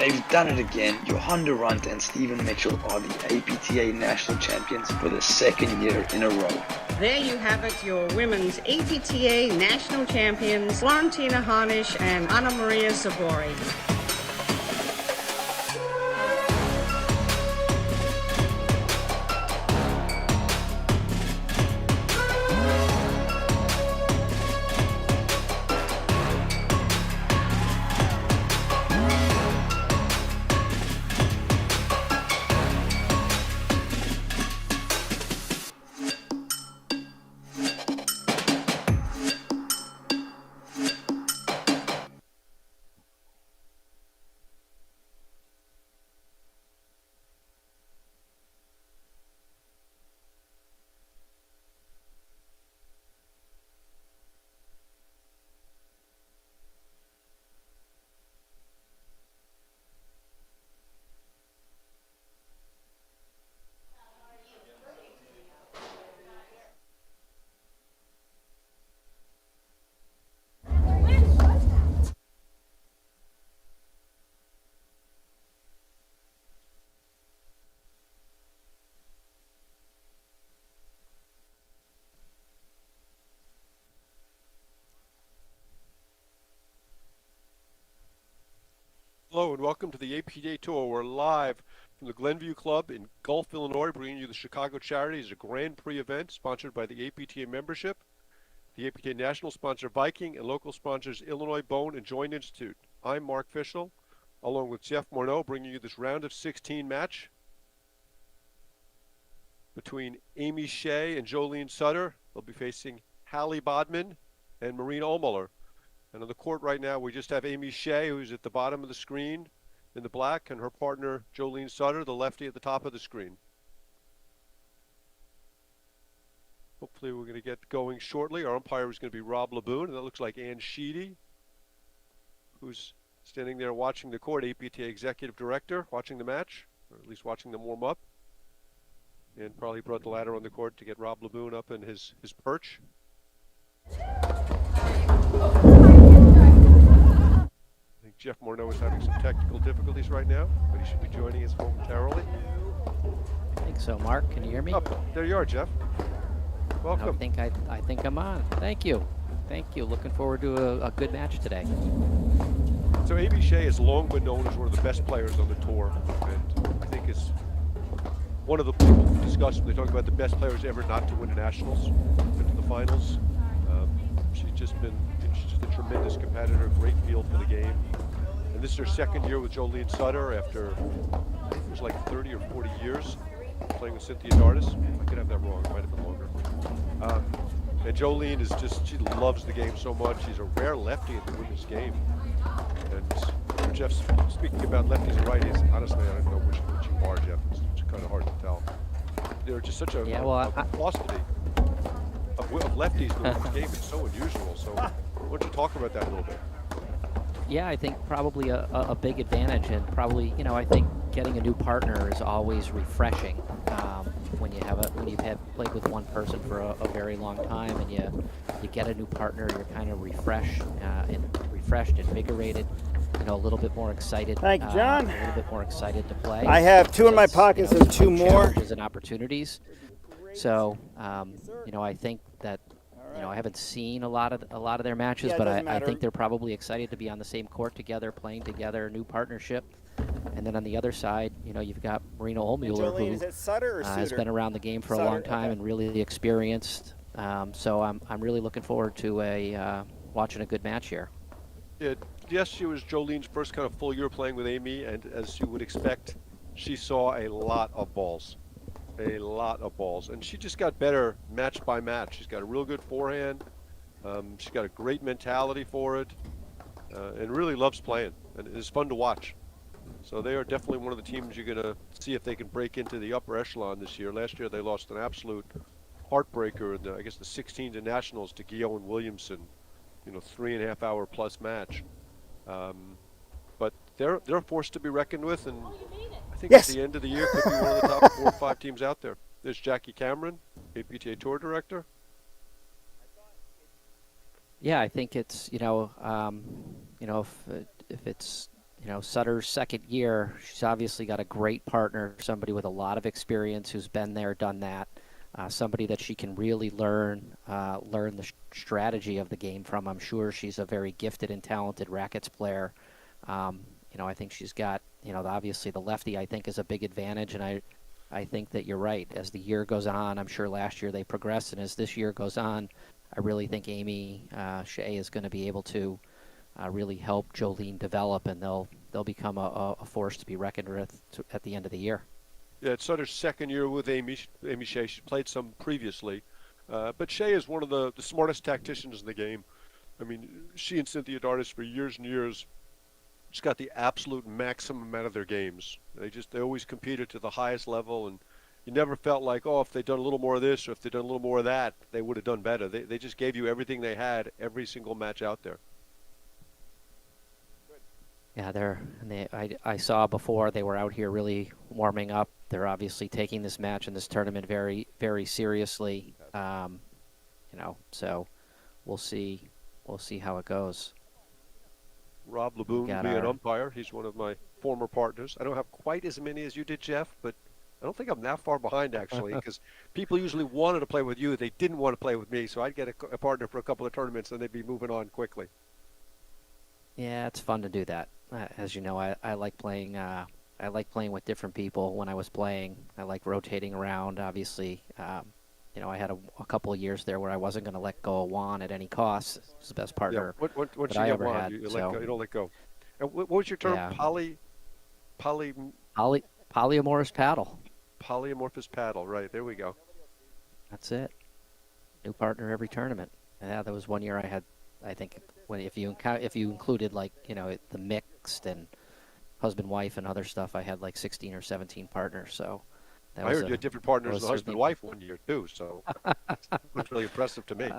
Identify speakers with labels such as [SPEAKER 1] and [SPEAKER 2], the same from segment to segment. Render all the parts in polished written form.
[SPEAKER 1] They've done it again. Johan Durant and Stephen Mitchell are the APTA national champions for the second year in a row.
[SPEAKER 2] There you have it, your women's APTA national champions, Florentina Harnisch and Anna Maria Sabori.
[SPEAKER 3] Hello and welcome to the APTA Tour. We're live from the Glenview Club in Gulf, Illinois, bringing you the Chicago Charities, a Grand Prix event sponsored by the APTA membership, the APTA national sponsor Viking, and local sponsors Illinois Bone and Joint Institute. I'm Mark Fischel, along with Jeff Morneau, bringing you this round of 16 match between Amy Shea and Jolene Sutter. They'll be facing Hallie Bodman and Marina Oehmüller. And on the court right now, we just have Amy Shea, who's at the bottom of the screen in the black, and her partner, Jolene Sutter, the lefty, at the top of the screen. Hopefully we're going to get going shortly. Our umpire is going to be Rob Laboon, and that looks like Ann Sheedy, who's standing there watching the court, APTA Executive Director, watching the match, or at least watching them warm up. And probably brought the ladder on the court to get Rob Laboon up in his perch. I think Jeff Morneau is having some technical difficulties right now, but he should be joining us momentarily.
[SPEAKER 4] I think so, Mark. Can you hear me?
[SPEAKER 3] Oh, there you are, Jeff. Welcome.
[SPEAKER 4] I think I'm on. Thank you. Thank you. Looking forward to a good match today.
[SPEAKER 3] So Amy Shea has long been known as one of the best players on the tour, and I think is one of the people who discuss when they talk about the best players ever not to win a nationals, into the finals. She's just a tremendous competitor, great feel for the game. And this is her second year with Jolene Sutter after, I think it was like 30 or 40 years playing with Cynthia Dardis. I could have that wrong, it might have been longer. And Jolene is she loves the game so much. She's a rare lefty in the women's game. And Jeff, speaking about lefties and righties, honestly, I don't know which you are, Jeff. It's kind of hard to tell. They're just such a paucity of lefties in the women's game. It's so unusual. So why don't you talk about that a little bit?
[SPEAKER 4] Yeah, I think probably a big advantage, and probably, I think getting a new partner is always refreshing. When you've played with one person for a very long time, and you get a new partner, you're kind of refreshed, invigorated, a little bit more excited.
[SPEAKER 5] Thank you, John.
[SPEAKER 4] A little bit more excited to play.
[SPEAKER 5] I have two in my pockets and two more.
[SPEAKER 4] Challenges and opportunities. So, I think that. I haven't seen a lot of their matches, but I think they're probably excited to be on the same court together, playing together, new partnership. And then on the other side, you've got Marina Oehmüller, who has been around the game for a long time and really experienced. So I'm really looking forward to watching a good match here.
[SPEAKER 3] Yeah, yes, she was Jolene's first kind of full year playing with Amy, and as you would expect, she saw a lot of balls. And she just got better match by match. She's got a real good forehand. She's got a great mentality for it, and really loves playing, and it's fun to watch. So they are definitely one of the teams you're going to see if they can break into the upper echelon this year. Last year they lost an absolute heartbreaker in the 16 to nationals to Guillaume Williamson, 3.5 hour plus match. But they're a force to be reckoned with, and I think at the end of the year could be one of the top 4 or 5 teams out there. There's Jackie Cameron, APTA Tour Director.
[SPEAKER 4] Yeah, I think it's if it's Sutter's second year. She's obviously got a great partner, somebody with a lot of experience who's been there, done that, somebody that she can really learn the strategy of the game from. I'm sure she's a very gifted and talented rackets player. I think she's got, obviously the lefty, I think, is a big advantage, and I think that you're right. As the year goes on, I'm sure last year they progressed, and as this year goes on, I really think Amy Shea is going to be able to really help Jolene develop, and they'll become a force to be reckoned with at the end of the year.
[SPEAKER 3] Yeah, it's Sutter's second year with Amy Shea. She's played some previously, but Shea is one of the smartest tacticians in the game. I mean, she and Cynthia Dartis for years and years just got the absolute maximum out of their games. They always competed to the highest level, and you never felt like, oh, if they'd done a little more of this or if they'd done a little more of that, they would have done better. They just gave you everything they had every single match out there.
[SPEAKER 4] Yeah, I saw before they were out here really warming up. They're obviously taking this match and this tournament very, very seriously. So we'll see how it goes.
[SPEAKER 3] Rob Laboon will be an umpire. He's one of my former partners. I don't have quite as many as you did, Jeff, but I don't think I'm that far behind, actually, because people usually wanted to play with you. They didn't want to play with me, so I'd get a partner for a couple of tournaments, and they'd be moving on quickly.
[SPEAKER 4] Yeah, it's fun to do that. As you know, I like playing. I like playing with different people when I was playing. I like rotating around. Obviously, I had a couple of years there where I wasn't going to let go of Juan at any cost. He was the best partner
[SPEAKER 3] that
[SPEAKER 4] I
[SPEAKER 3] you
[SPEAKER 4] ever
[SPEAKER 3] Juan,
[SPEAKER 4] had.
[SPEAKER 3] you don't let go. And what was your term?
[SPEAKER 4] Yeah. Polyamorous paddle.
[SPEAKER 3] Polyamorphous paddle. Right, there we go.
[SPEAKER 4] That's it. New partner every tournament. Yeah, there was one year I had, I think, if you included the mixed and husband wife and other stuff, I had like 16 or 17 partners. So
[SPEAKER 3] I heard you had different partners than husband wife one year too. So it's really impressive to me.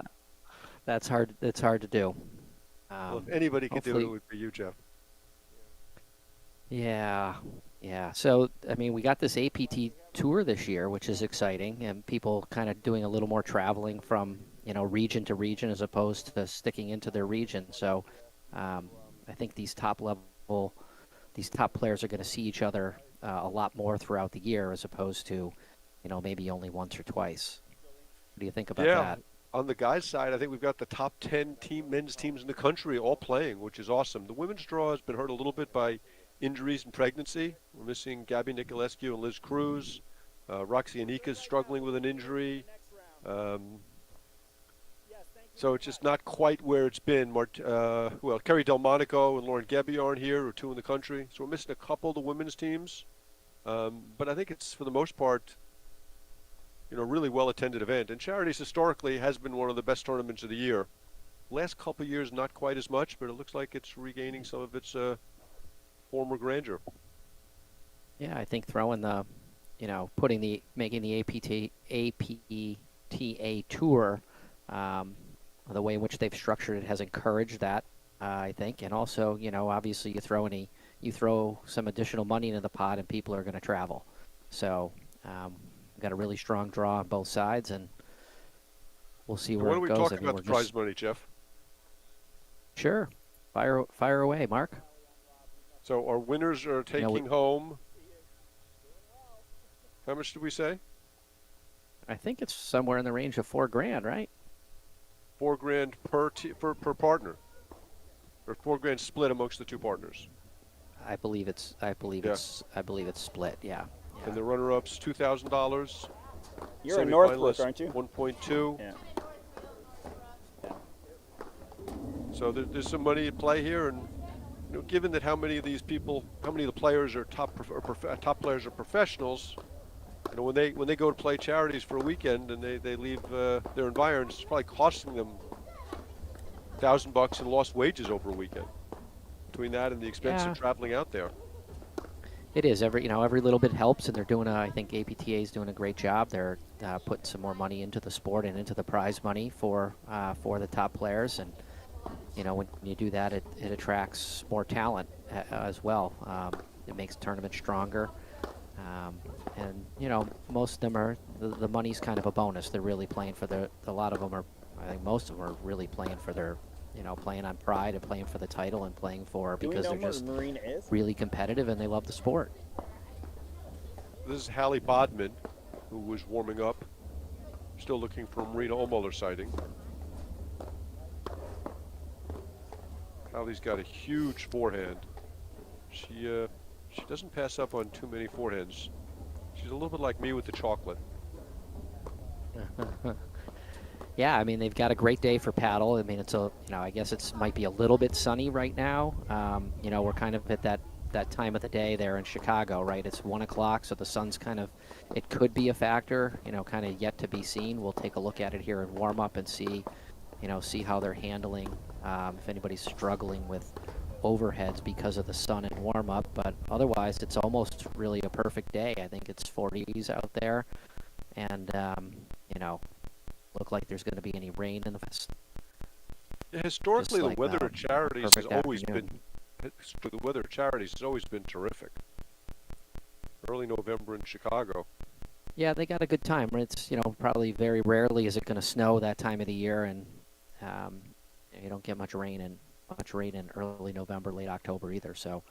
[SPEAKER 4] That's hard. It's hard to do.
[SPEAKER 3] Well, if anybody could do it, it would be you, Jeff.
[SPEAKER 4] Yeah. So I mean, we got this APT tour this year, which is exciting, and people kind of doing a little more traveling from region to region as opposed to sticking into their region. So I think these top players are going to see each other a lot more throughout the year as opposed to, maybe only once or twice. What do you think about that?
[SPEAKER 3] On the guys' side, I think we've got the top 10 men's teams in the country all playing, which is awesome. The women's draw has been hurt a little bit by injuries and pregnancy. We're missing Gabby Nicolescu and Liz Cruz. Roxy Anika is struggling with an injury. So it's just not quite where it's been. Kerry Delmonico and Lauren Gebbie aren't here, or two in the country. So we're missing a couple of the women's teams. But I think it's, for the most part, really well-attended event. And Charities historically has been one of the best tournaments of the year. Last couple of years, not quite as much, but it looks like it's regaining some of its former grandeur.
[SPEAKER 4] Yeah, I think making the APTA tour, the way in which they've structured it has encouraged that, I think. And also, obviously you throw some additional money into the pot and people are going to travel. So we've got a really strong draw on both sides, and we'll see where it goes.
[SPEAKER 3] Why don't we talk about the prize money, Jeff?
[SPEAKER 4] Sure. Fire away, Mark.
[SPEAKER 3] So our winners are taking home, how much did we say?
[SPEAKER 4] I think it's somewhere in the range of $4,000, right?
[SPEAKER 3] $4,000 per partner, or $4,000 split amongst the two partners.
[SPEAKER 4] I believe it's split. Yeah.
[SPEAKER 3] And the runner-ups, $2,000.
[SPEAKER 5] You're in Northbrook, aren't you?
[SPEAKER 3] 1.2.
[SPEAKER 5] Yeah.
[SPEAKER 3] So there's some money at play here, and given that how many of the players are top players are professionals, when they go to play Charities for a weekend and they leave their environs, it's probably costing them $1,000 in lost wages over a weekend. Between that and the expense of traveling out there.
[SPEAKER 4] It is. Every little bit helps, and they're doing I think APTA is doing a great job. They're putting some more money into the sport and into the prize money for the top players, and when you do that, it attracts more talent as well. It makes the tournament stronger, and most of them are the money's kind of a bonus. They're really playing for a lot of them are. I think most of them are really playing for their playing on pride and playing for the title and playing for because
[SPEAKER 5] Do we
[SPEAKER 4] they're
[SPEAKER 5] know
[SPEAKER 4] just
[SPEAKER 5] where Marina is?
[SPEAKER 4] really competitive and they love the sport.
[SPEAKER 3] This is Hallie Bodman, who was warming up, still looking for Marina Omoller sighting. Hallie's got a huge forehand. She doesn't pass up on too many forehands. She's a little bit like me with the chocolate.
[SPEAKER 4] Yeah, I mean, they've got a great day for paddle. I mean, I guess it might be a little bit sunny right now. We're kind of at that time of the day there in Chicago, right? It's 1 o'clock, so the sun's it could be a factor, kind of yet to be seen. We'll take a look at it here in warm up and see how they're handling, if anybody's struggling with overheads because of the sun and warm up. But otherwise, it's almost really a perfect day. I think it's 40s out there, and look like there's going to be any rain in the west.
[SPEAKER 3] Yeah, historically,
[SPEAKER 4] Just
[SPEAKER 3] the weather at Charities has
[SPEAKER 4] perfect
[SPEAKER 3] always
[SPEAKER 4] afternoon.
[SPEAKER 3] been terrific. Early November in Chicago.
[SPEAKER 4] Yeah, they got a good time. It's probably very rarely is it going to snow that time of the year, and you don't get much rain in early November, late October either. So,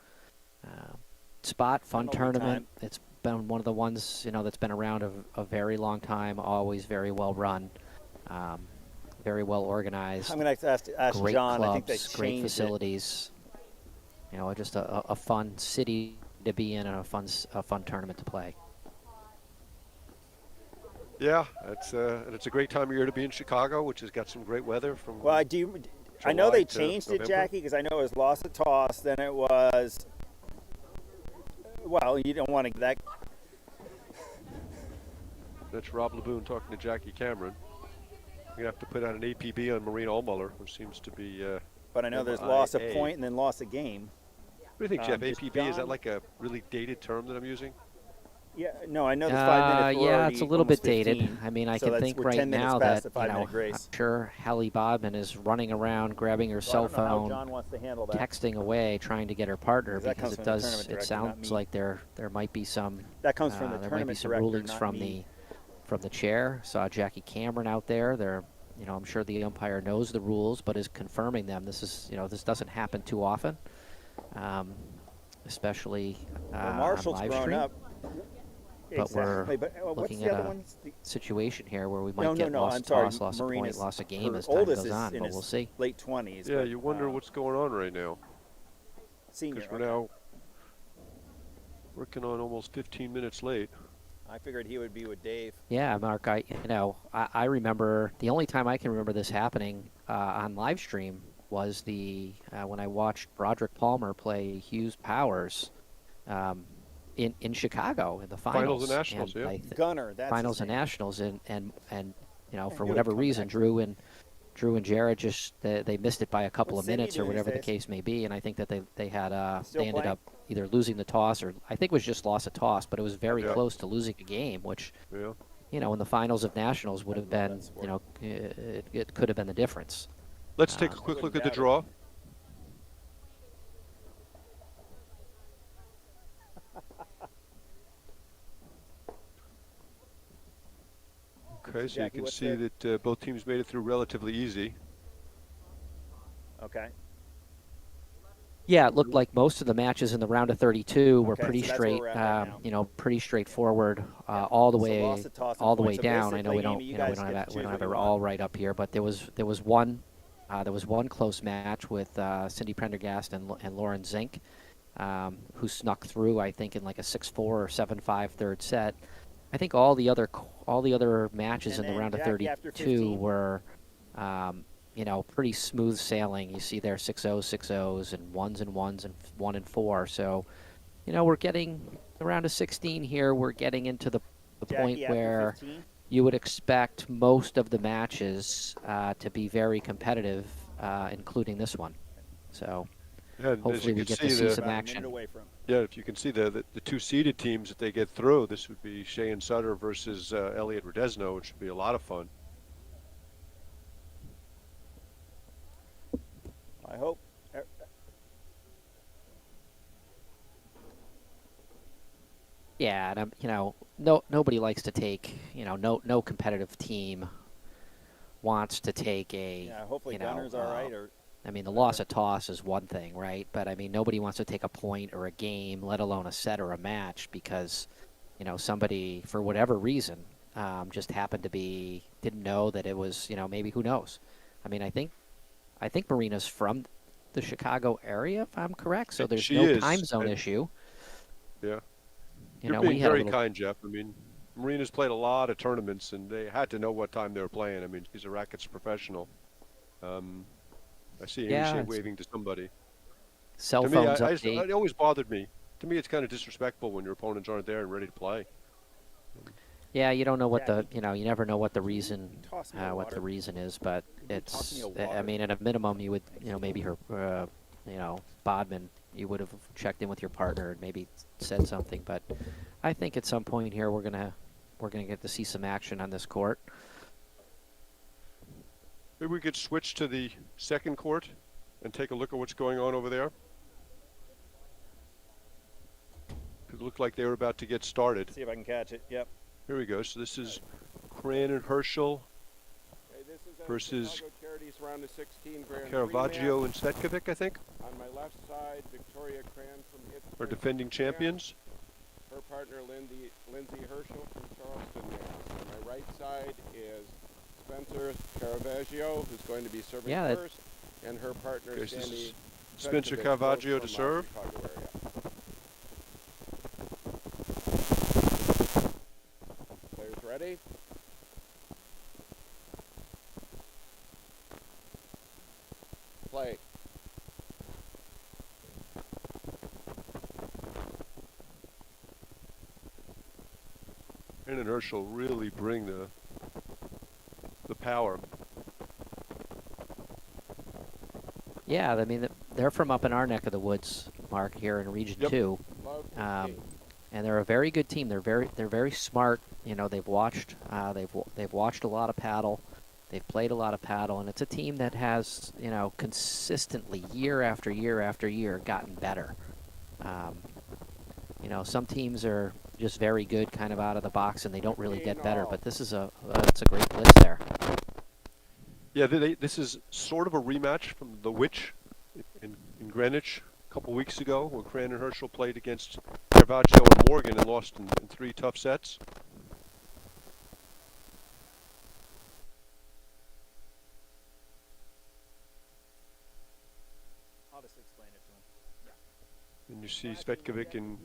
[SPEAKER 4] fun tournament. It's been one of the ones that's been around a very long time. Always very well run, very well organized.
[SPEAKER 5] I'm going to ask
[SPEAKER 4] great
[SPEAKER 5] John.
[SPEAKER 4] clubs,
[SPEAKER 5] I think they
[SPEAKER 4] great
[SPEAKER 5] changed
[SPEAKER 4] facilities. Just a fun city to be in and a fun tournament to play.
[SPEAKER 3] Yeah, and it's a great time of year to be in Chicago, which has got some great weather from.
[SPEAKER 5] Well, I know they
[SPEAKER 3] to
[SPEAKER 5] changed it,
[SPEAKER 3] November.
[SPEAKER 5] Jackie, because I know it was lost a toss. Then it was. Well, you don't want to that.
[SPEAKER 3] That's Rob Laboon talking to Jackie Cameron. We're gonna have to put out an APB on Marina Omoller, who seems to be.
[SPEAKER 5] But I know there's lost a
[SPEAKER 3] MIA.
[SPEAKER 5] point and then lost a game.
[SPEAKER 3] What do you think, Jeff?
[SPEAKER 5] Just
[SPEAKER 3] APB, is that
[SPEAKER 5] John?
[SPEAKER 3] like a really dated term that I'm using?
[SPEAKER 5] Yeah, no, I know there's 5 minutes. We're
[SPEAKER 4] Yeah,
[SPEAKER 5] already
[SPEAKER 4] it's a little bit
[SPEAKER 5] almost 15,
[SPEAKER 4] dated. I mean, I
[SPEAKER 5] so
[SPEAKER 4] can
[SPEAKER 5] that's-
[SPEAKER 4] think
[SPEAKER 5] we're
[SPEAKER 4] right
[SPEAKER 5] 10 minutes
[SPEAKER 4] now
[SPEAKER 5] past
[SPEAKER 4] that
[SPEAKER 5] the 5-minute grace.
[SPEAKER 4] I'm sure Hallie Bodman is running around, grabbing her
[SPEAKER 5] So I
[SPEAKER 4] cell
[SPEAKER 5] don't know how
[SPEAKER 4] phone,
[SPEAKER 5] John wants to handle that.
[SPEAKER 4] texting away, trying to get her partner
[SPEAKER 5] 'Cause that
[SPEAKER 4] because
[SPEAKER 5] comes
[SPEAKER 4] it
[SPEAKER 5] from the
[SPEAKER 4] does.
[SPEAKER 5] tournament
[SPEAKER 4] It
[SPEAKER 5] director, not
[SPEAKER 4] sounds
[SPEAKER 5] me.
[SPEAKER 4] like there might be some.
[SPEAKER 5] That comes from the
[SPEAKER 4] there might be
[SPEAKER 5] tournament
[SPEAKER 4] some
[SPEAKER 5] director,
[SPEAKER 4] rulings
[SPEAKER 5] not
[SPEAKER 4] from
[SPEAKER 5] me.
[SPEAKER 4] the chair. Saw Jackie Cameron out there. I'm sure the umpire knows the rules, but is confirming them. This doesn't happen too often, especially
[SPEAKER 5] Well,
[SPEAKER 4] on
[SPEAKER 5] Marshall's
[SPEAKER 4] live
[SPEAKER 5] grown
[SPEAKER 4] stream.
[SPEAKER 5] up.
[SPEAKER 4] But we're
[SPEAKER 5] Exactly, but what's
[SPEAKER 4] looking
[SPEAKER 5] the
[SPEAKER 4] at
[SPEAKER 5] other
[SPEAKER 4] a
[SPEAKER 5] one?
[SPEAKER 4] situation here where we might
[SPEAKER 5] No,
[SPEAKER 4] get
[SPEAKER 5] I'm
[SPEAKER 4] lost a
[SPEAKER 5] sorry.
[SPEAKER 4] toss, lost a
[SPEAKER 5] Marina's,
[SPEAKER 4] point, lost a game
[SPEAKER 5] her
[SPEAKER 4] as time
[SPEAKER 5] oldest
[SPEAKER 4] goes
[SPEAKER 5] is
[SPEAKER 4] on,
[SPEAKER 5] in
[SPEAKER 4] but
[SPEAKER 5] his
[SPEAKER 4] we'll see.
[SPEAKER 5] late 20s.
[SPEAKER 3] Yeah,
[SPEAKER 5] but,
[SPEAKER 3] you wonder what's going on right now.
[SPEAKER 5] Senior.
[SPEAKER 3] Because we're now working on almost 15 minutes late.
[SPEAKER 5] I figured he would be with Dave.
[SPEAKER 4] Yeah, Mark, I remember the only time I can remember this happening on live stream was when I watched Broderick Palmer play Hughes Powers in Chicago in the finals.
[SPEAKER 3] Finals and Nationals,
[SPEAKER 4] and
[SPEAKER 3] yeah.
[SPEAKER 5] Gunner, that's
[SPEAKER 4] Finals
[SPEAKER 5] his
[SPEAKER 4] and
[SPEAKER 5] name.
[SPEAKER 4] Nationals, and for
[SPEAKER 5] he would
[SPEAKER 4] whatever
[SPEAKER 5] come
[SPEAKER 4] reason,
[SPEAKER 5] back.
[SPEAKER 4] Drew and Jared they missed it by a couple
[SPEAKER 5] What's
[SPEAKER 4] of minutes
[SPEAKER 5] Cindy
[SPEAKER 4] or
[SPEAKER 5] doing these
[SPEAKER 4] whatever the
[SPEAKER 5] days?
[SPEAKER 4] case may be, and I think that they
[SPEAKER 5] Still
[SPEAKER 4] ended
[SPEAKER 5] playing?
[SPEAKER 4] up either losing the toss or I think it was just lost a toss, but it was very
[SPEAKER 3] Yeah.
[SPEAKER 4] close to losing a game, which
[SPEAKER 3] Yeah.
[SPEAKER 4] in the finals of Nationals would
[SPEAKER 5] I
[SPEAKER 4] have
[SPEAKER 5] love
[SPEAKER 4] been
[SPEAKER 5] that sport.
[SPEAKER 4] it could have been the difference.
[SPEAKER 3] Let's take a
[SPEAKER 5] I
[SPEAKER 3] quick look
[SPEAKER 5] wouldn't
[SPEAKER 3] at the
[SPEAKER 5] doubt it.
[SPEAKER 3] draw. Okay, so you
[SPEAKER 5] Jackie,
[SPEAKER 3] can
[SPEAKER 5] what's
[SPEAKER 3] see
[SPEAKER 5] the-
[SPEAKER 3] that both teams made it through relatively easy.
[SPEAKER 5] Okay.
[SPEAKER 4] Yeah, it looked like most of the matches in the round of 32 were
[SPEAKER 5] Okay,
[SPEAKER 4] pretty
[SPEAKER 5] so that's where
[SPEAKER 4] straight,
[SPEAKER 5] we're at right now.
[SPEAKER 4] pretty straightforward all the
[SPEAKER 5] So
[SPEAKER 4] way
[SPEAKER 5] lost a toss and
[SPEAKER 4] all the
[SPEAKER 5] point.
[SPEAKER 4] way
[SPEAKER 5] So
[SPEAKER 4] down. I know
[SPEAKER 5] basically,
[SPEAKER 4] we don't
[SPEAKER 5] Amy, you
[SPEAKER 4] we
[SPEAKER 5] guys
[SPEAKER 4] don't
[SPEAKER 5] get
[SPEAKER 4] have
[SPEAKER 5] to
[SPEAKER 4] we don't
[SPEAKER 5] choose
[SPEAKER 4] have
[SPEAKER 5] what
[SPEAKER 4] it
[SPEAKER 5] you
[SPEAKER 4] all
[SPEAKER 5] want.
[SPEAKER 4] right up here, but there was one close match with Cindy Prendergast and Lauren Zink, who snuck through I think in like a 6-4 or 7-5 third set. I think all the other matches
[SPEAKER 5] And
[SPEAKER 4] in the
[SPEAKER 5] then,
[SPEAKER 4] round of
[SPEAKER 5] Jackie, after
[SPEAKER 4] 32
[SPEAKER 5] 15?
[SPEAKER 4] were pretty smooth sailing. You see there 6-0, 6-0s, and 1s and 1s and 1 and 4. So, we're getting around a 16 here. We're getting into the point
[SPEAKER 5] Jackie, after
[SPEAKER 4] where
[SPEAKER 5] 15?
[SPEAKER 4] you would expect most of the matches to be very competitive, including this one. So,
[SPEAKER 3] And as
[SPEAKER 4] hopefully
[SPEAKER 3] you
[SPEAKER 4] we
[SPEAKER 3] can
[SPEAKER 4] get to see
[SPEAKER 3] the,
[SPEAKER 4] some
[SPEAKER 5] About a
[SPEAKER 4] action.
[SPEAKER 5] minute away from.
[SPEAKER 3] yeah, if you can see the two seeded teams that they get through, this would be Shea and Sutter versus Elliot Rodesno, which would be a lot of fun.
[SPEAKER 5] I hope.
[SPEAKER 4] Yeah, and nobody likes to take, no competitive team wants to take a,
[SPEAKER 5] Yeah, hopefully Gunner's all right. Or
[SPEAKER 4] I mean, the loss of toss is one thing, right? But I mean, nobody wants to take a point or a game, let alone a set or a match, because somebody for whatever reason just happened to didn't know that it was maybe who knows. I mean, I think Marina's from the Chicago area, if I'm correct, so there's no time zone issue.
[SPEAKER 3] Yeah.
[SPEAKER 4] You
[SPEAKER 3] You're
[SPEAKER 4] know,
[SPEAKER 3] being very kind, Jeff. I mean, Marina's played a lot of tournaments, and they had to know what time they were playing. I mean, he's a rackets professional. I see Amy Shea waving to somebody.
[SPEAKER 4] Cell
[SPEAKER 3] to
[SPEAKER 4] phones
[SPEAKER 3] me, it always bothered me. To me, it's kind of disrespectful when your opponents aren't there and ready to play.
[SPEAKER 4] Yeah, you don't know what you never know what the reason is, but it's, I mean, at a minimum, you would, maybe her, Bodman, you would have checked in with your partner and maybe said something, but I think at some point here we're gonna get to see some action on this court.
[SPEAKER 3] Maybe we could switch to the second court and take a look at what's going on over there. It looked like they were about to get started.
[SPEAKER 5] See if I can catch it. Yep.
[SPEAKER 3] Here we go. So this is Cran and Herschel versus
[SPEAKER 6] Charities round of 16 Grand
[SPEAKER 3] Caravaggio and Vetkovic, I think.
[SPEAKER 6] On my left side, Victoria Cran from Pittsburgh.
[SPEAKER 3] Are defending champions.
[SPEAKER 6] Her partner, Lindsay Herschel from Charleston, Mass. On my right side is Spencer Caravaggio, who's going to be serving first, and her partner, Sandy
[SPEAKER 3] Spencer Caravaggio to serve.
[SPEAKER 6] Players ready? Play.
[SPEAKER 3] Cran and Herschel really bring the power.
[SPEAKER 4] Yeah, I mean, they're from up in our neck of the woods, Mark, here in Region 2. And they're a very good team. They're very smart. They've watched a lot of paddle. They've played a lot of paddle, and it's a team that has, consistently year after year after year gotten better. Some teams are just very good kind of out of the box and they don't really get better, but this is it's a great blitz there.
[SPEAKER 3] Yeah, this is sort of a rematch from the Witch in Greenwich a couple weeks ago when Cran and Herschel played against Caravaggio and Morgan and lost in 3 tough sets.
[SPEAKER 5] I'll just explain it to him. Yeah.
[SPEAKER 3] And you see Vetkovic and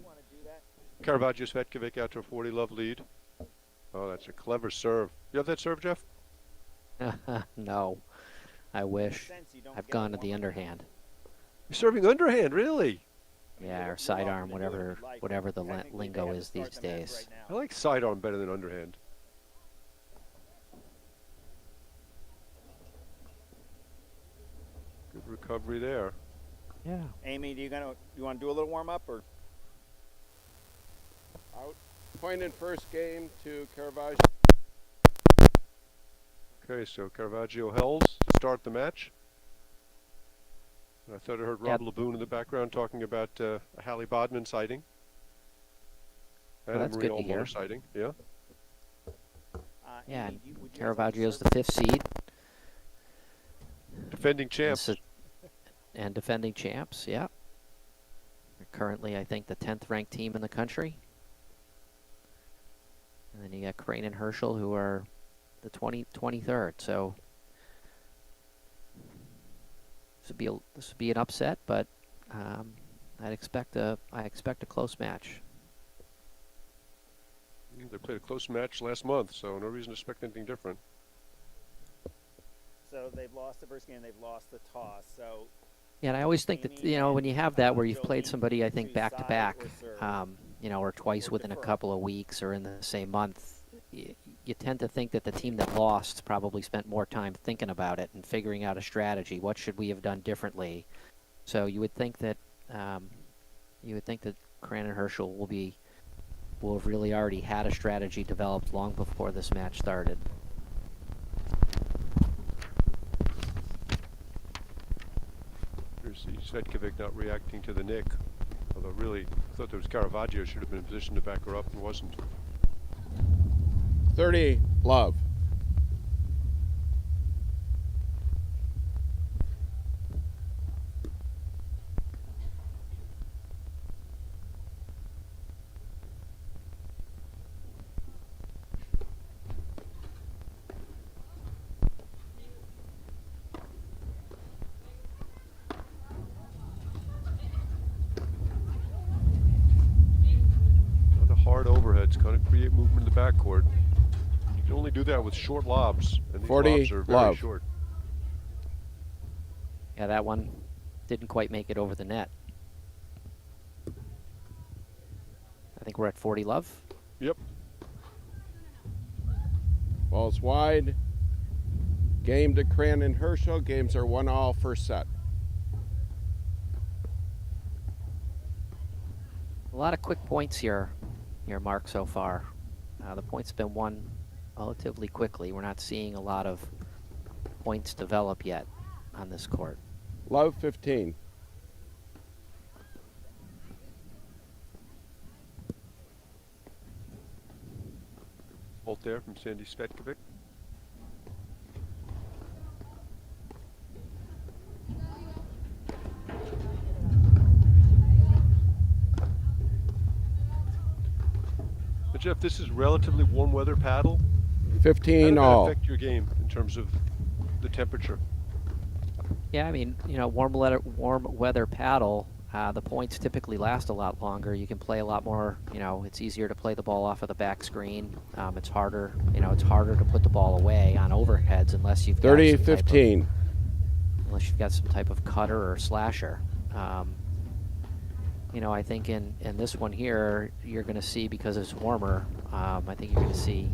[SPEAKER 3] Caravaggio Vetkovic out to a 40-love lead. Oh, that's a clever serve. You have that serve, Jeff?
[SPEAKER 4] No, I wish. I've gone to the underhand.
[SPEAKER 3] You're serving underhand, really?
[SPEAKER 4] Yeah, or sidearm, whatever the lingo is these days.
[SPEAKER 3] I like sidearm better than underhand. Good recovery there.
[SPEAKER 4] Yeah.
[SPEAKER 5] Amy, you want to do a little warm up or?
[SPEAKER 6] Out. Point in first game to Caravaggio.
[SPEAKER 3] Okay, so Caravaggio held to start the match. And I thought I heard Rob Laboon in the background talking about a Hallie Bodman sighting. And a Marie Allmore sighting, yeah.
[SPEAKER 4] Yeah, Caravaggio's the 5th seed.
[SPEAKER 3] Defending champs.
[SPEAKER 4] And defending champs, yeah. They're currently, I think, the 10th ranked team in the country. And then you got Cran and Herschel, who are the 23rd. So this would be an upset, but I expect a close match.
[SPEAKER 3] They played a close match last month, so no reason to expect anything different.
[SPEAKER 5] So they've lost the first game, they've lost the toss. So
[SPEAKER 4] yeah, and I always think that when you have that where you've played somebody, I think back to back, or twice within a couple of weeks or in the same month, you tend to think that the team that lost probably spent more time thinking about it and figuring out a strategy. What should we have done differently? So you would think that Cran and Herschel will have really already had a strategy developed long before this match started.
[SPEAKER 3] Here's Vetkovic not reacting to the nick. Although really, I thought there was Caravaggio should have been in position to back her up and wasn't.
[SPEAKER 6] 30 love.
[SPEAKER 3] Great movement in the backcourt. You can only do that with short lobs, and these
[SPEAKER 6] 40
[SPEAKER 3] lobs are very
[SPEAKER 6] love.
[SPEAKER 3] short.
[SPEAKER 4] Yeah, that one didn't quite make it over the net. I think we're at 40 love.
[SPEAKER 3] Yep.
[SPEAKER 6] Ball's wide. Game to Cran and Herschel. Games are 1-all first set.
[SPEAKER 4] A lot of quick points here, Mark, so far. The points have been won relatively quickly. We're not seeing a lot of points develop yet on this court.
[SPEAKER 6] Love 15.
[SPEAKER 3] Bolt there from Sandy Vetkovic. But Jeff, this is relatively warm weather paddle.
[SPEAKER 6] 15
[SPEAKER 3] How
[SPEAKER 6] all.
[SPEAKER 3] does that affect your game in terms of the temperature?
[SPEAKER 4] Yeah, I mean, warm weather paddle, the points typically last a lot longer. You can play a lot more, it's easier to play the ball off of the back screen. It's harder, it's harder to put the ball away on overheads unless you've got
[SPEAKER 6] 30-15.
[SPEAKER 4] Unless you've got some type of cutter or slasher. I think in this one here, you're going to see, because it's warmer, I think you're going to see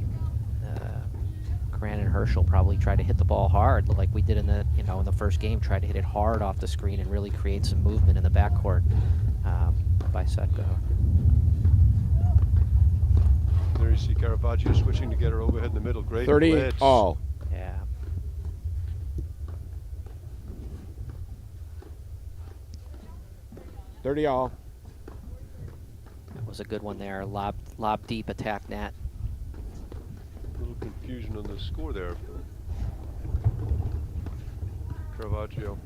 [SPEAKER 4] Cran and Herschel probably try to hit the ball hard, like we did in the in the first game. Try to hit it hard off the screen and really create some movement in the backcourt by Setko.
[SPEAKER 3] There you see Caravaggio switching to get her overhead in the middle. Great
[SPEAKER 6] 30
[SPEAKER 3] blitz.
[SPEAKER 6] all.
[SPEAKER 4] Yeah.
[SPEAKER 6] All.
[SPEAKER 4] That was a good one there. Lob deep, attack net.
[SPEAKER 3] A little confusion on the score there. Caravaggio.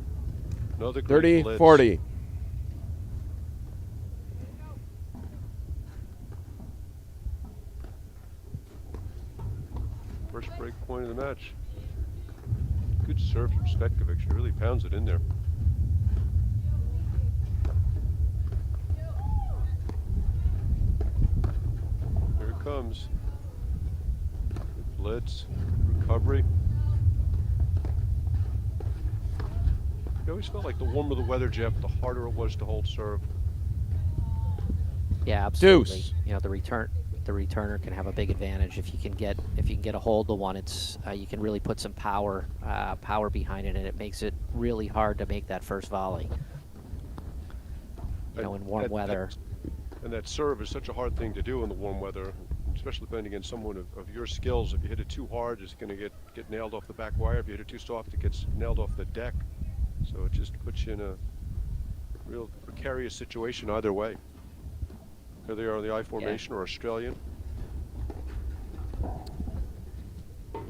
[SPEAKER 3] Another great blitz.
[SPEAKER 6] 30-40.
[SPEAKER 3] First break point of the match. Good serve from Vetkovic. She really pounds it in there. Here it comes. Good blitz. Recovery. I always felt like the warmer the weather, Jeff, the harder it was to hold serve.
[SPEAKER 4] Yeah, absolutely.
[SPEAKER 6] Deuce.
[SPEAKER 4] The returner can have a big advantage if you can get a hold of one. It's you can really put some power behind it, and it makes it really hard to make that first volley. In warm weather.
[SPEAKER 3] And that serve is such a hard thing to do in the warm weather, especially playing against someone of your skills. If you hit it too hard, it's going to get nailed off the back wire. If you hit it too soft, it gets nailed off the deck. So it just puts you in a real precarious situation either way. Whether they are in the I formation or Australian.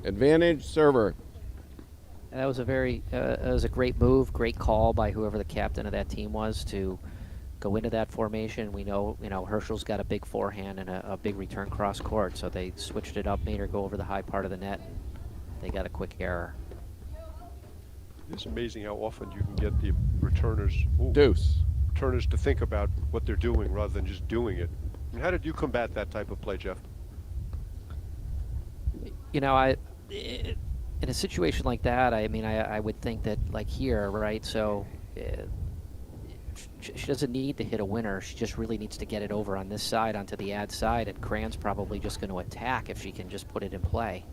[SPEAKER 6] Advantage server.
[SPEAKER 4] That was a great move, great call by whoever the captain of that team was to go into that formation. We know, Herschel's got a big forehand and a big return cross court, so they switched it up, made her go over the high part of the net. They got a quick error.
[SPEAKER 3] It's amazing how often you can get the returners.
[SPEAKER 6] Deuce.
[SPEAKER 3] Returners to think about what they're doing rather than just doing it. I mean, how did you combat that type of play, Jeff?
[SPEAKER 4] In a situation like that, I would think that, like here, right? So she doesn't need to hit a winner. She just really needs to get it over on this side onto the ad side, and Cran's probably just going to attack if she can just put it in play.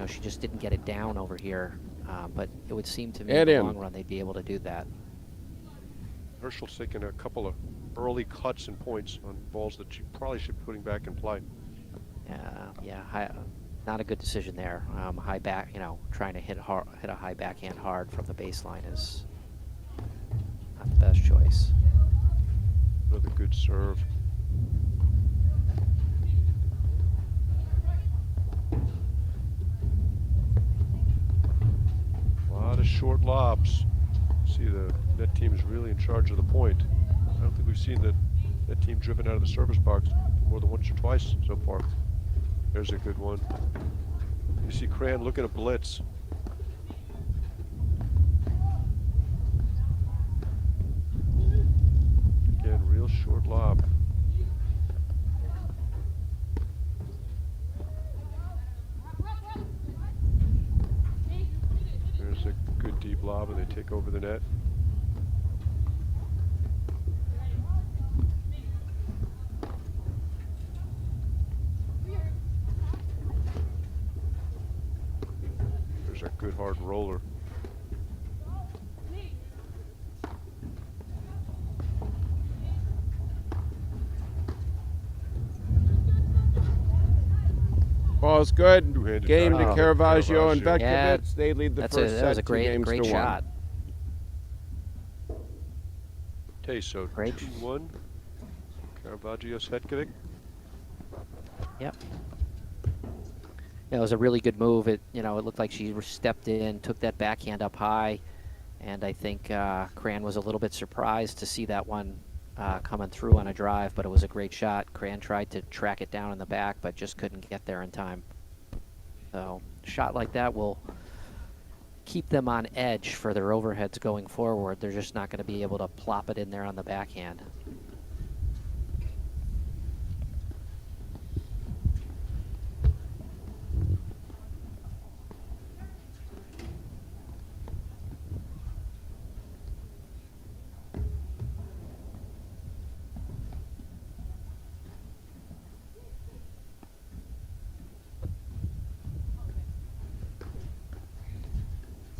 [SPEAKER 4] She just didn't get it down over here, but it would seem to me in the long run they'd be able to do that.
[SPEAKER 3] Herschel's taking a couple of early cuts and points on balls that she probably should be putting back in play.
[SPEAKER 4] Not a good decision there. High back, trying to hit a high backhand hard from the baseline is not the best choice.
[SPEAKER 3] Another good serve. A lot of short lobs. See, the net team is really in charge of the point. I don't think we've seen the net team driven out of the service box more than once or twice so far. There's a good one. You see Cran looking at blitz. Again, real short lob. deep lob and they take over the net. There's a good hard roller.
[SPEAKER 6] Ball's good.
[SPEAKER 3] Two-handed
[SPEAKER 6] Game to
[SPEAKER 3] backhand.
[SPEAKER 6] Caravaggio and
[SPEAKER 3] Caravaggio.
[SPEAKER 6] Vetkovic.
[SPEAKER 4] Yeah,
[SPEAKER 6] They lead the first set.
[SPEAKER 4] that was a
[SPEAKER 6] 2 games
[SPEAKER 4] great
[SPEAKER 6] to 1.
[SPEAKER 4] shot.
[SPEAKER 3] Okay, so
[SPEAKER 4] Great.
[SPEAKER 3] 2-1. Caravaggio, Vetkovic.
[SPEAKER 4] Yep. Yeah, it was a really good move. It looked like she stepped in, took that backhand up high, and I think Cran was a little bit surprised to see that one coming through on a drive, but it was a great shot. Cran tried to track it down in the back, but just couldn't get there in time. So a shot like that will keep them on edge for their overheads going forward. They're just not going to be able to plop it in there on the backhand.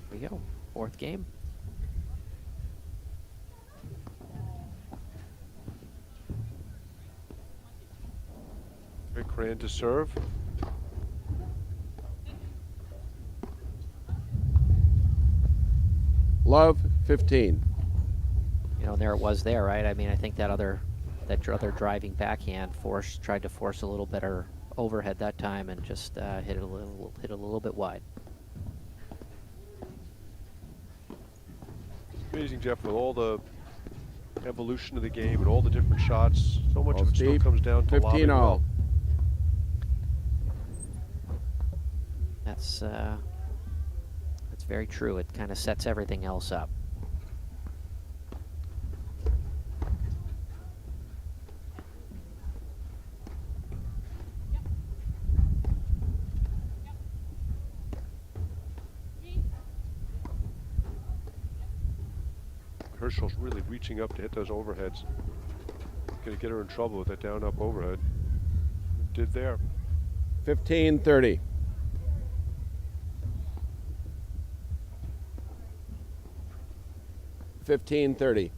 [SPEAKER 4] Here we go, 4th game.
[SPEAKER 3] Cran to serve.
[SPEAKER 6] Love, 15.
[SPEAKER 4] And there it was there, right? I mean, I think that other driving backhand tried to force a little better overhead that time and just hit it a little bit wide.
[SPEAKER 3] Amazing, Jeff, with all the evolution of the game and all the different shots. So much of it still
[SPEAKER 6] deep.
[SPEAKER 3] comes down to
[SPEAKER 6] 15
[SPEAKER 3] lobbing
[SPEAKER 6] all.
[SPEAKER 3] well.
[SPEAKER 4] That's very true. It kind of sets everything else up.
[SPEAKER 3] Herschel's really reaching up to hit those overheads. Gonna get her in trouble with that down-up overhead. Did there.
[SPEAKER 6] 15-30. 15-30.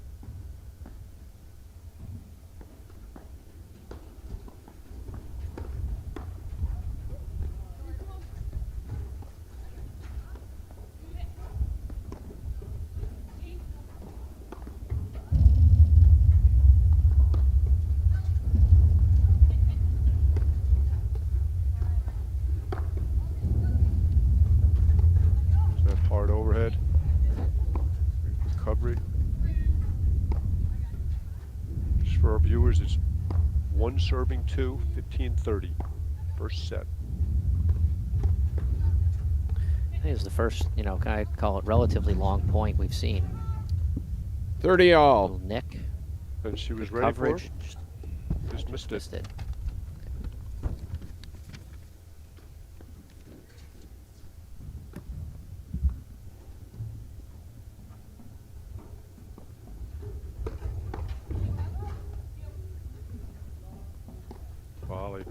[SPEAKER 3] That hard overhead. Recovery. Just for our viewers, it's 1 serving 2, 15-30. First set.
[SPEAKER 4] I think it's the first, kind of call it relatively long point we've seen.
[SPEAKER 6] 30 all.
[SPEAKER 4] Little nick.
[SPEAKER 3] And she was
[SPEAKER 4] Good
[SPEAKER 3] ready for
[SPEAKER 4] coverage.
[SPEAKER 3] it. Just missed
[SPEAKER 4] Missed it.
[SPEAKER 3] Volley.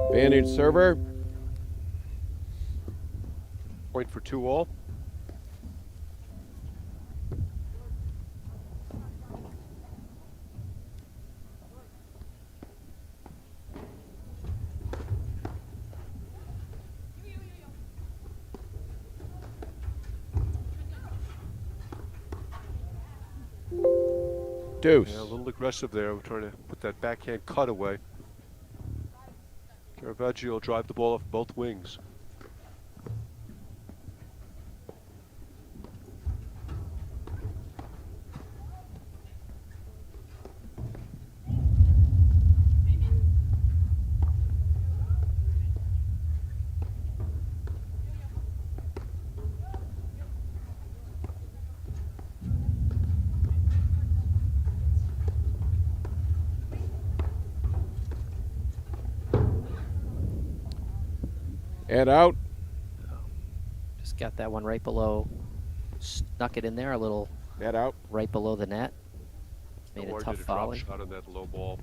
[SPEAKER 6] Advantage server.
[SPEAKER 3] Point for 2 all.
[SPEAKER 6] Deuce.
[SPEAKER 3] Yeah, a little aggressive there. We're trying to put that backhand cut away. Caravaggio will drive the ball off both wings.
[SPEAKER 6] And out.
[SPEAKER 4] Just got that one right below, snuck it in there a little
[SPEAKER 6] And out.
[SPEAKER 4] right below the net. Made a
[SPEAKER 3] Or
[SPEAKER 4] tough
[SPEAKER 3] did a drop
[SPEAKER 4] volley.
[SPEAKER 3] shot on that low ball.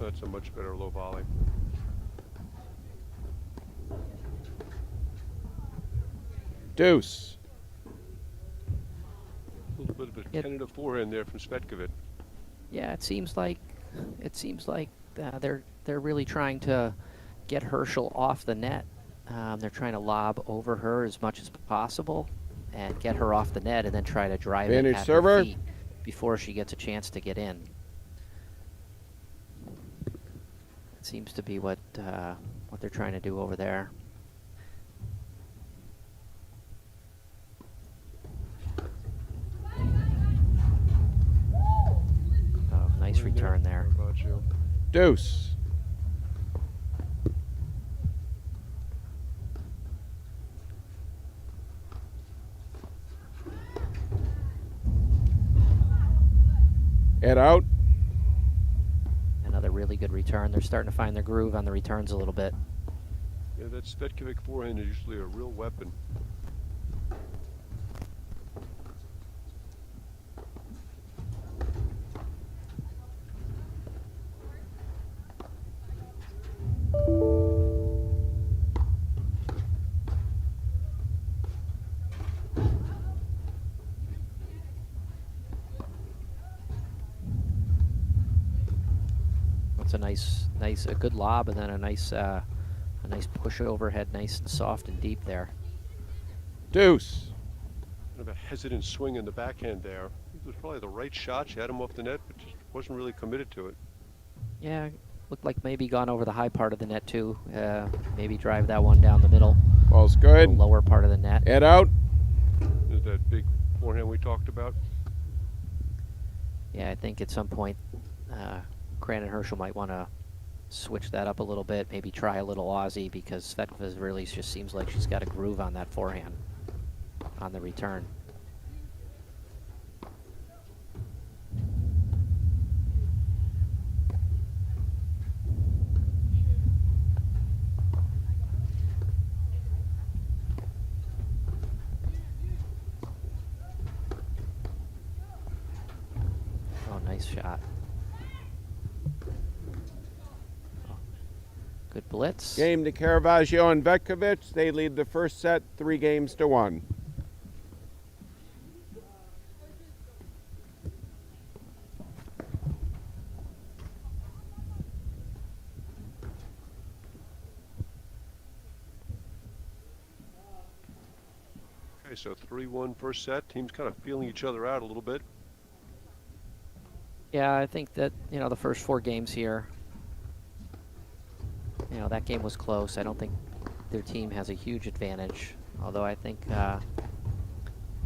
[SPEAKER 3] That's a much better low volley.
[SPEAKER 6] Deuce.
[SPEAKER 3] A little bit of a tentative forehand there from Vetkovic.
[SPEAKER 4] Yeah, it seems like they're really trying to get Herschel off the net. They're trying to lob over her as much as possible and get her off the net, and then try to drive it
[SPEAKER 6] Advantage
[SPEAKER 4] at
[SPEAKER 6] server.
[SPEAKER 4] her feet before she gets a chance to get in. It seems to be what they're trying to do over there. Oh, nice return there.
[SPEAKER 3] Caravaggio.
[SPEAKER 6] Deuce. And out.
[SPEAKER 4] Another really good return. They're starting to find their groove on the returns a little bit.
[SPEAKER 3] Yeah, that Vetkovic forehand is usually a real weapon.
[SPEAKER 4] It's a good lob, and then a nice push overhead, nice and soft and deep there.
[SPEAKER 6] Deuce.
[SPEAKER 3] Kind of a hesitant swing in the backhand there. It was probably the right shot. She had him off the net, but just wasn't really committed to it.
[SPEAKER 4] Yeah, looked like maybe gone over the high part of the net too. Maybe drive that one down the middle.
[SPEAKER 6] Ball's good.
[SPEAKER 4] The lower part of the net.
[SPEAKER 6] And out.
[SPEAKER 3] There's that big forehand we talked about.
[SPEAKER 4] Yeah, I think at some point, Crandon Herschel might want to switch that up a little bit. Maybe try a little Aussie, because Vetkovic really just seems like she's got a groove on that forehand on the return. Oh, nice shot. Oh, good blitz.
[SPEAKER 6] Game to Caravaggio and Vetkovic. They lead the first set 3-1.
[SPEAKER 3] Okay, so 3-1 first set. Teams kind of feeling each other out a little bit.
[SPEAKER 4] Yeah, I think that, the first 4 games here, that game was close. I don't think their team has a huge advantage, although I think,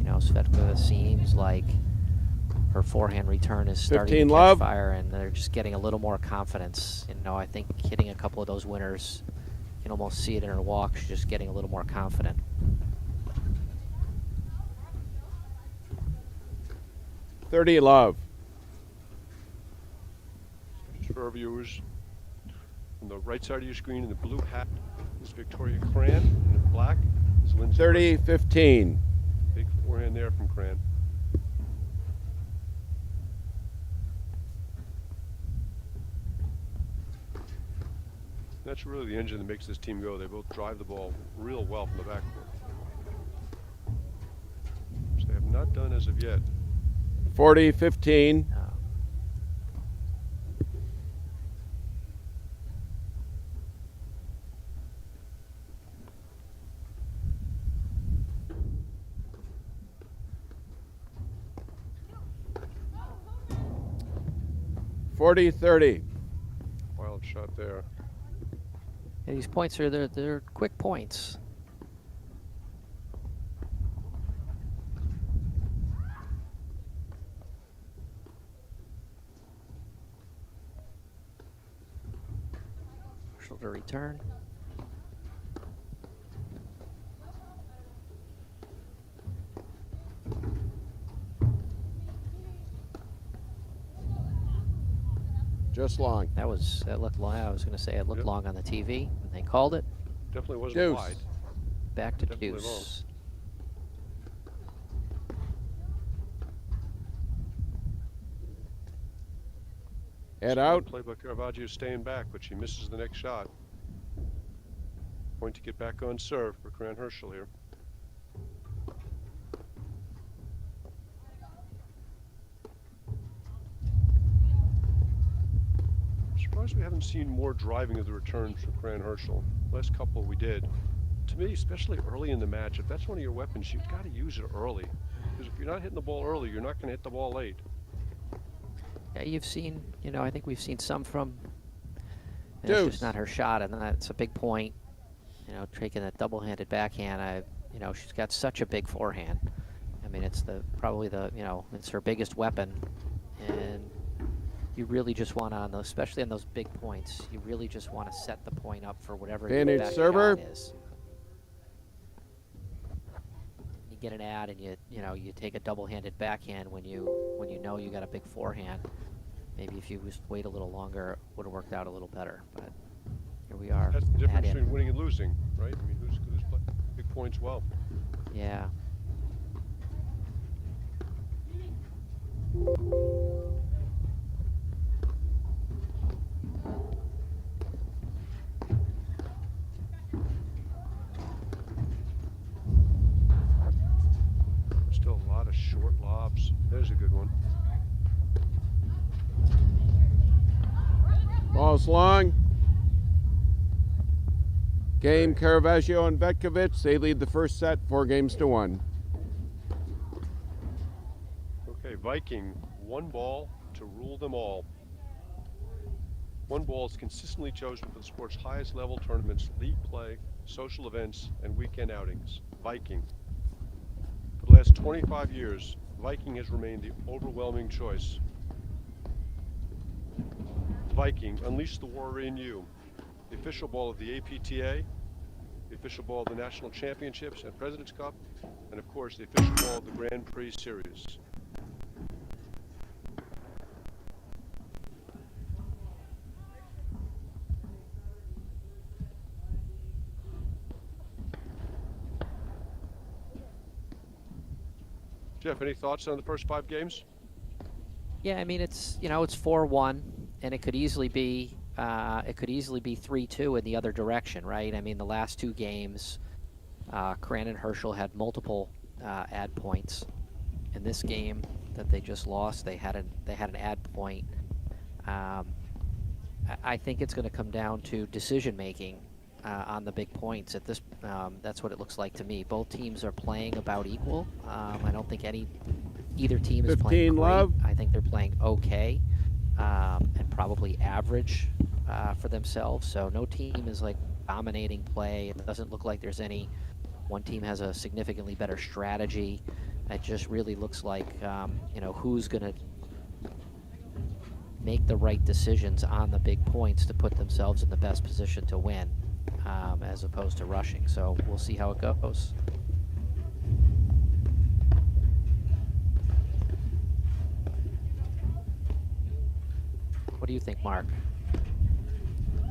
[SPEAKER 4] Svetkova seems like her forehand return is starting to
[SPEAKER 6] 15
[SPEAKER 4] catch
[SPEAKER 6] love.
[SPEAKER 4] fire, and they're just getting a little more confidence. I think hitting a couple of those winners, you can almost see it in her walk. She's just getting a little more confident.
[SPEAKER 6] $30 love.
[SPEAKER 3] Just for our viewers, on the right side of your screen in the blue hat is Victoria Cran, and in black is Lindsay.
[SPEAKER 6] 30-15.
[SPEAKER 3] Big forehand there from Cran. That's really the engine that makes this team go. They both drive the ball real well from the backcourt, which they have not done as of yet.
[SPEAKER 6] 40-15. 40-30.
[SPEAKER 3] Wild shot there.
[SPEAKER 4] Yeah, these points are they're quick points. Herschel to return.
[SPEAKER 6] Just long.
[SPEAKER 4] That looked long. I was going to say it looked long on the TV, and they called it.
[SPEAKER 3] Definitely wasn't
[SPEAKER 6] Deuce.
[SPEAKER 3] wide.
[SPEAKER 4] Back to
[SPEAKER 3] Definitely
[SPEAKER 4] deuce.
[SPEAKER 6] Head out.
[SPEAKER 3] Play by Caravaggio staying back, but she misses the next shot. Point to get back on serve for Corinne Herschel here. I'm surprised we haven't seen more driving of the returns from Corinne Herschel. Last couple we did. To me, especially early in the match, if that's one of your weapons, you've got to use it early. Because if you're not hitting the ball early, you're not going to hit the ball late.
[SPEAKER 4] Yeah, you've seen, I think we've seen some from, it's
[SPEAKER 6] Deuce.
[SPEAKER 4] just not her shot, and that's a big point. Taking that double-handed backhand, she's got such a big forehand. I mean, it's probably it's her biggest weapon, and you really just want to, especially on those big points, you really just want to set the point up for whatever your
[SPEAKER 6] Advantage
[SPEAKER 4] best
[SPEAKER 6] server.
[SPEAKER 4] shot is. You get an ad, and you take a double-handed backhand when you know you got a big forehand. Maybe if you just wait a little longer, it would have worked out a little better. But here we are.
[SPEAKER 3] That's the difference
[SPEAKER 4] add in.
[SPEAKER 3] between winning and losing, right? I mean, who's playing big points well?
[SPEAKER 4] Yeah.
[SPEAKER 3] Still a lot of short lobs. There's a good one.
[SPEAKER 6] Ball's long. Game Caravaggio and Vetkovic. They lead the first set 4-1.
[SPEAKER 3] Okay, Viking, one ball to rule them all. One ball is consistently chosen for the sport's highest level tournaments, league play, social events, and weekend outings. Viking. For the last 25 years, Viking has remained the overwhelming choice. Viking, unleash the warrior in you. The official ball of the APTA, the official ball of the National Championships and President's Cup, and of course the official ball of the Grand Prix Series. Jeff, any thoughts on the first 5 games?
[SPEAKER 4] Yeah, I mean it's 4-1, and it could easily be 3-2 in the other direction, right? I mean the last 2 games, Corinne and Herschel had multiple ad points. In this game that they just lost, they had an ad point. I think it's going to come down to decision making on the big points. At this, that's what it looks like to me. Both teams are playing about equal. I don't think either team is playing great.
[SPEAKER 6] Love.
[SPEAKER 4] I think they're playing okay and probably average for themselves. So no team is like dominating play. It doesn't look like there's any. One team has a significantly better strategy. It just really looks like who's going to make the right decisions on the big points to put themselves in the best position to win, as opposed to rushing. So we'll see how it goes. What do you think, Mark?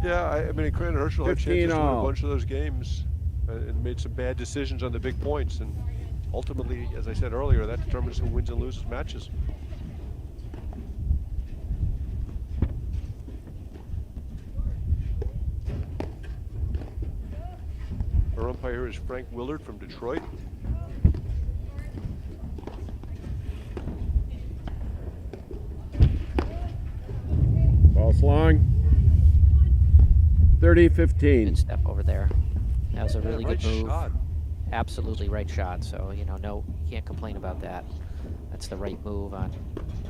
[SPEAKER 3] Yeah, I mean, Corinne Herschel had chances to win a
[SPEAKER 6] 15-all.
[SPEAKER 3] bunch of those games and made some bad decisions on the big points. And ultimately, as I said earlier, that determines who wins and loses matches. Our umpire is Frank Willard from Detroit.
[SPEAKER 6] Ball's long. 30-15.
[SPEAKER 4] Good step over there. That was a really
[SPEAKER 3] right
[SPEAKER 4] good move.
[SPEAKER 3] shot.
[SPEAKER 4] Absolutely right shot. So no, you can't complain about that. That's the right move on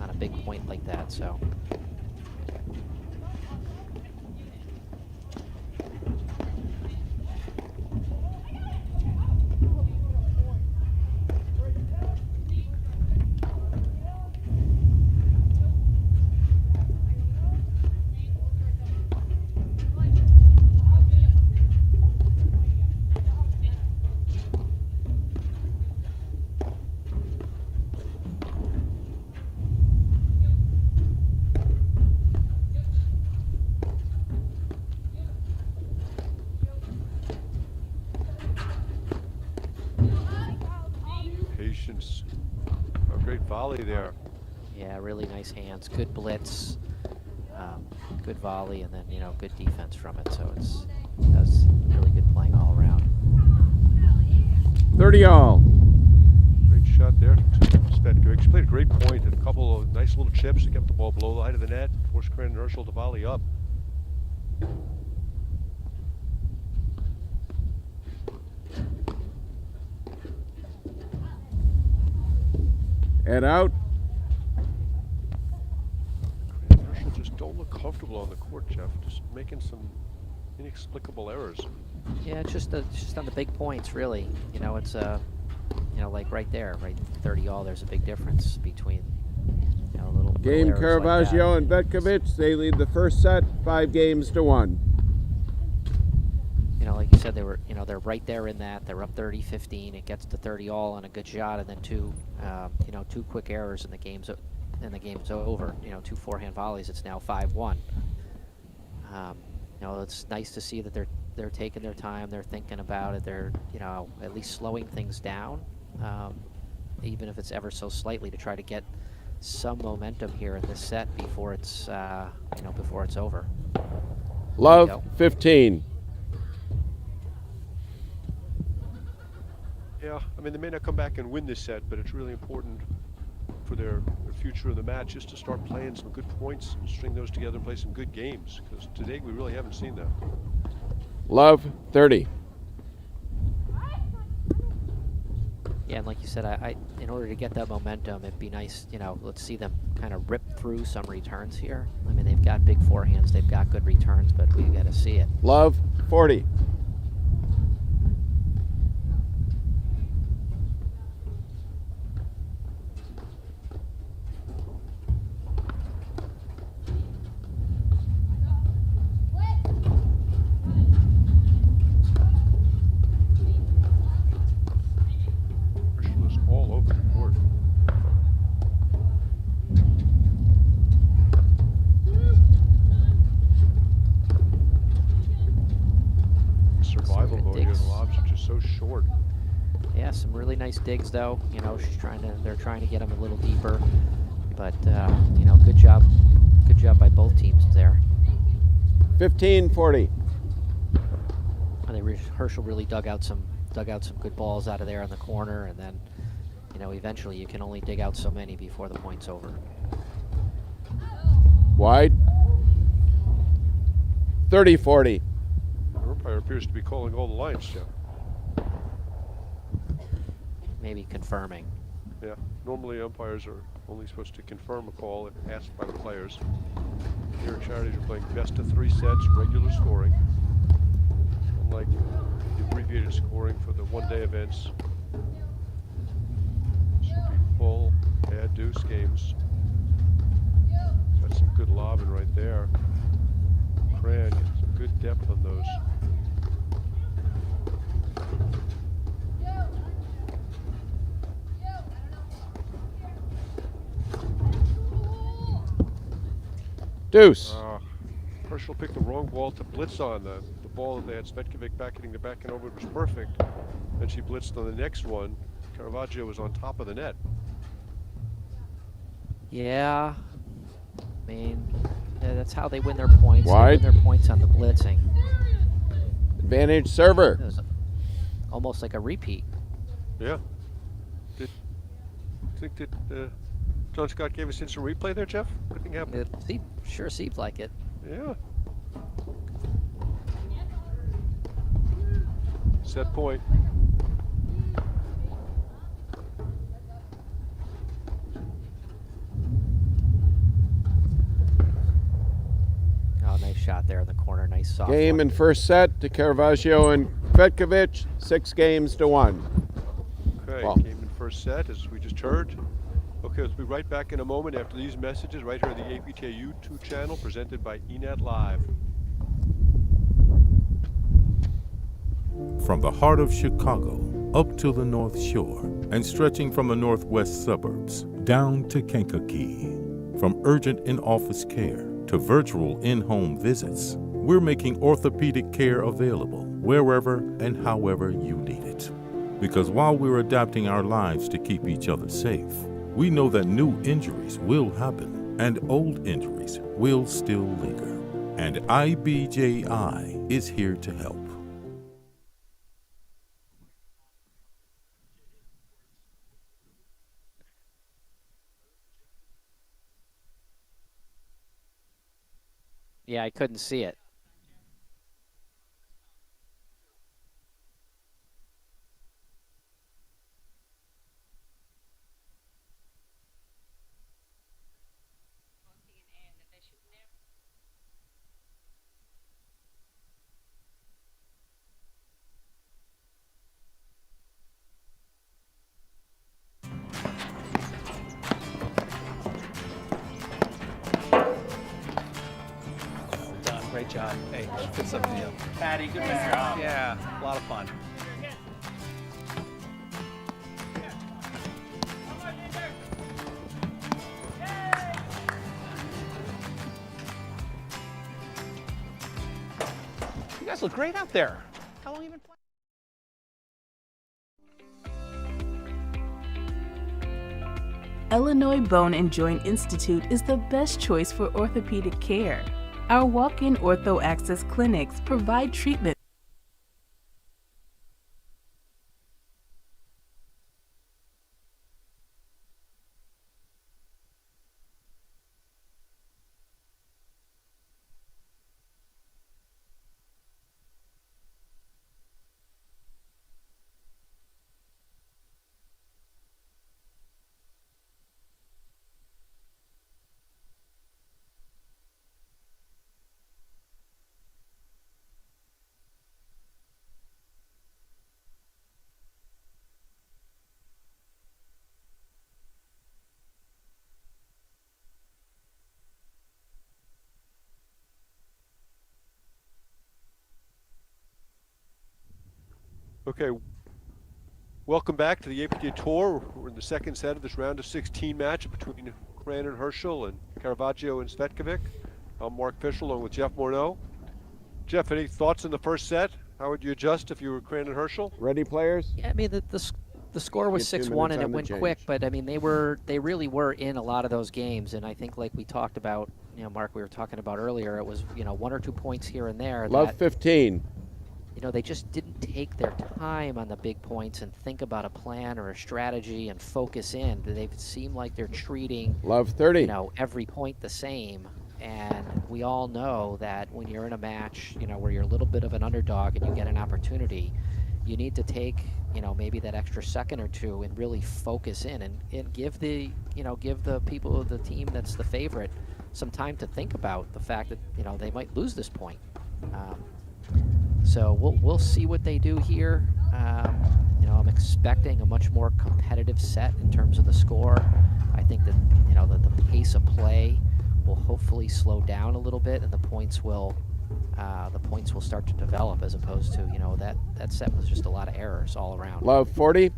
[SPEAKER 4] a big point like that. So.
[SPEAKER 3] volley there.
[SPEAKER 4] Yeah, really nice hands, good blitz, good volley, and then good defense from it. So that's really good playing all around.
[SPEAKER 7] 30 all.
[SPEAKER 3] Great shot there. Vetkovic. She played a great point and a couple of nice little chips to get the ball below the height of the net, forced Cran and Herschel to volley up.
[SPEAKER 7] And out.
[SPEAKER 3] Cran and Herschel just don't look comfortable on the court, Jeff. Just making some inexplicable errors.
[SPEAKER 4] Yeah, it's just on the big points, really. It's like right there, right 30 all. There's a big difference between little
[SPEAKER 7] Game
[SPEAKER 4] errors
[SPEAKER 7] Caravaggio
[SPEAKER 4] like
[SPEAKER 7] and Vetkovic. They lead the first set 5-1.
[SPEAKER 4] Like you said, they're right there in that. They're up 30-15. It gets to 30 all on a good shot, and then two quick errors, and the game's over. 2 forehand volleys. It's now 5-1. It's nice to see that they're taking their time. They're thinking about it. They're at least slowing things down, even if it's ever so slightly, to try to get some momentum here in this set before it's over.
[SPEAKER 7] Love 15.
[SPEAKER 3] Yeah, I mean, they may not come back and win this set, but it's really important for their future in the match just to start playing some good points and string those together and play some good games, because today we really haven't seen that.
[SPEAKER 7] Love 30.
[SPEAKER 4] Yeah, and like you said, in order to get that momentum, it'd be nice, let's see them kind of rip through some returns here. I mean, they've got big forehands, they've got good returns, but we've got to see it.
[SPEAKER 7] Love 40.
[SPEAKER 3] All over the board. Survival mode here. The lobs are just so short.
[SPEAKER 4] Yeah, some really nice digs though. They're trying to get them a little deeper, but good job by both teams there.
[SPEAKER 7] 15-40.
[SPEAKER 4] Herschel really dug out some good balls out of there in the corner, and then eventually you can only dig out so many before the point's over.
[SPEAKER 7] Wide. 30-40.
[SPEAKER 3] The umpire appears to be calling all the lines, Jeff.
[SPEAKER 4] Maybe confirming.
[SPEAKER 3] Yeah, normally umpires are only supposed to confirm a call if asked by the players. Here at Charities, we're playing best of 3 sets, regular scoring. Unlike the abbreviated scoring for the one-day events. This will be full add deuce games. That's some good lobbing right there. Cran gets some good depth on those.
[SPEAKER 7] Deuce.
[SPEAKER 3] Herschel picked the wrong ball to blitz on. The ball that they had Vetkovic backing the back and over was perfect. Then she blitzed on the next one. Caravaggio was on top of the net.
[SPEAKER 4] Yeah, I mean, that's how they win their points.
[SPEAKER 7] Wide.
[SPEAKER 4] They win their points on the blitzing.
[SPEAKER 7] Advantage server.
[SPEAKER 4] It was almost like a repeat.
[SPEAKER 3] Yeah. Did you think that John Scott gave us instant replay there, Jeff? Anything happened?
[SPEAKER 4] It sure seemed like it.
[SPEAKER 3] Yeah. Set point.
[SPEAKER 4] Oh, nice shot there in the corner. Nice soft
[SPEAKER 7] Game
[SPEAKER 4] one.
[SPEAKER 7] in first set to Caravaggio and Vetkovic. 6-1.
[SPEAKER 3] Okay,
[SPEAKER 7] Well.
[SPEAKER 3] game in first set, as we just heard. Okay, let's be right back in a moment after these messages right here on the APTA YouTube channel presented by eNet Live.
[SPEAKER 8] From the heart of Chicago up to the North Shore and stretching from the northwest suburbs down to Kankakee. From urgent in-office care to virtual in-home visits, we're making orthopedic care available wherever and however you need it. Because while we're adapting our lives to keep each other safe, we know that new injuries will happen and old injuries will still linger. And IBJI is here to help.
[SPEAKER 4] Yeah, I couldn't see it.
[SPEAKER 9] Done. Great job. Hey, good stuff to you. Patty, good job. Yeah, a lot of fun. You guys look great out there. How long have you been playing?
[SPEAKER 10] Illinois Bone and Joint Institute is the best choice for orthopedic care. Our walk-in ortho access clinics provide treatment.
[SPEAKER 3] Okay, welcome back to the APTA Tour. We're in the second set of this round of 16 match between Cran and Herschel and Caravaggio and Vetkovic. I'm Mark Fischel along with Jeff Morneau. Jeff, any thoughts in the first set? How would you adjust if you were Cran and Herschel?
[SPEAKER 7] Ready, players?
[SPEAKER 4] Yeah, I mean the score was 6-1 and it went quick, but I mean they really were in a lot of those games, and I think like we talked about, you know, Mark, we were talking about earlier, it was, you know, 1 or 2 points here and there.
[SPEAKER 7] Love 15.
[SPEAKER 4] You know, they just didn't take their time on the big points and think about a plan or a strategy and focus in. They seem like they're treating,
[SPEAKER 7] Love 30.
[SPEAKER 4] you know, every point the same. And we all know that when you're in a match, you know, where you're a little bit of an underdog and you get an opportunity, you need to take, you know, maybe that extra second or two and really focus in and give the, you know, give the people of the team that's the favorite some time to think about the fact that, you know, they might lose this point. So we'll see what they do here. You know, I'm expecting a much more competitive set in terms of the score. I think that, you know, the pace of play will hopefully slow down a little bit, and the points will start to develop, as opposed to, you know, that set was just a lot of errors all around.
[SPEAKER 7] Love 40.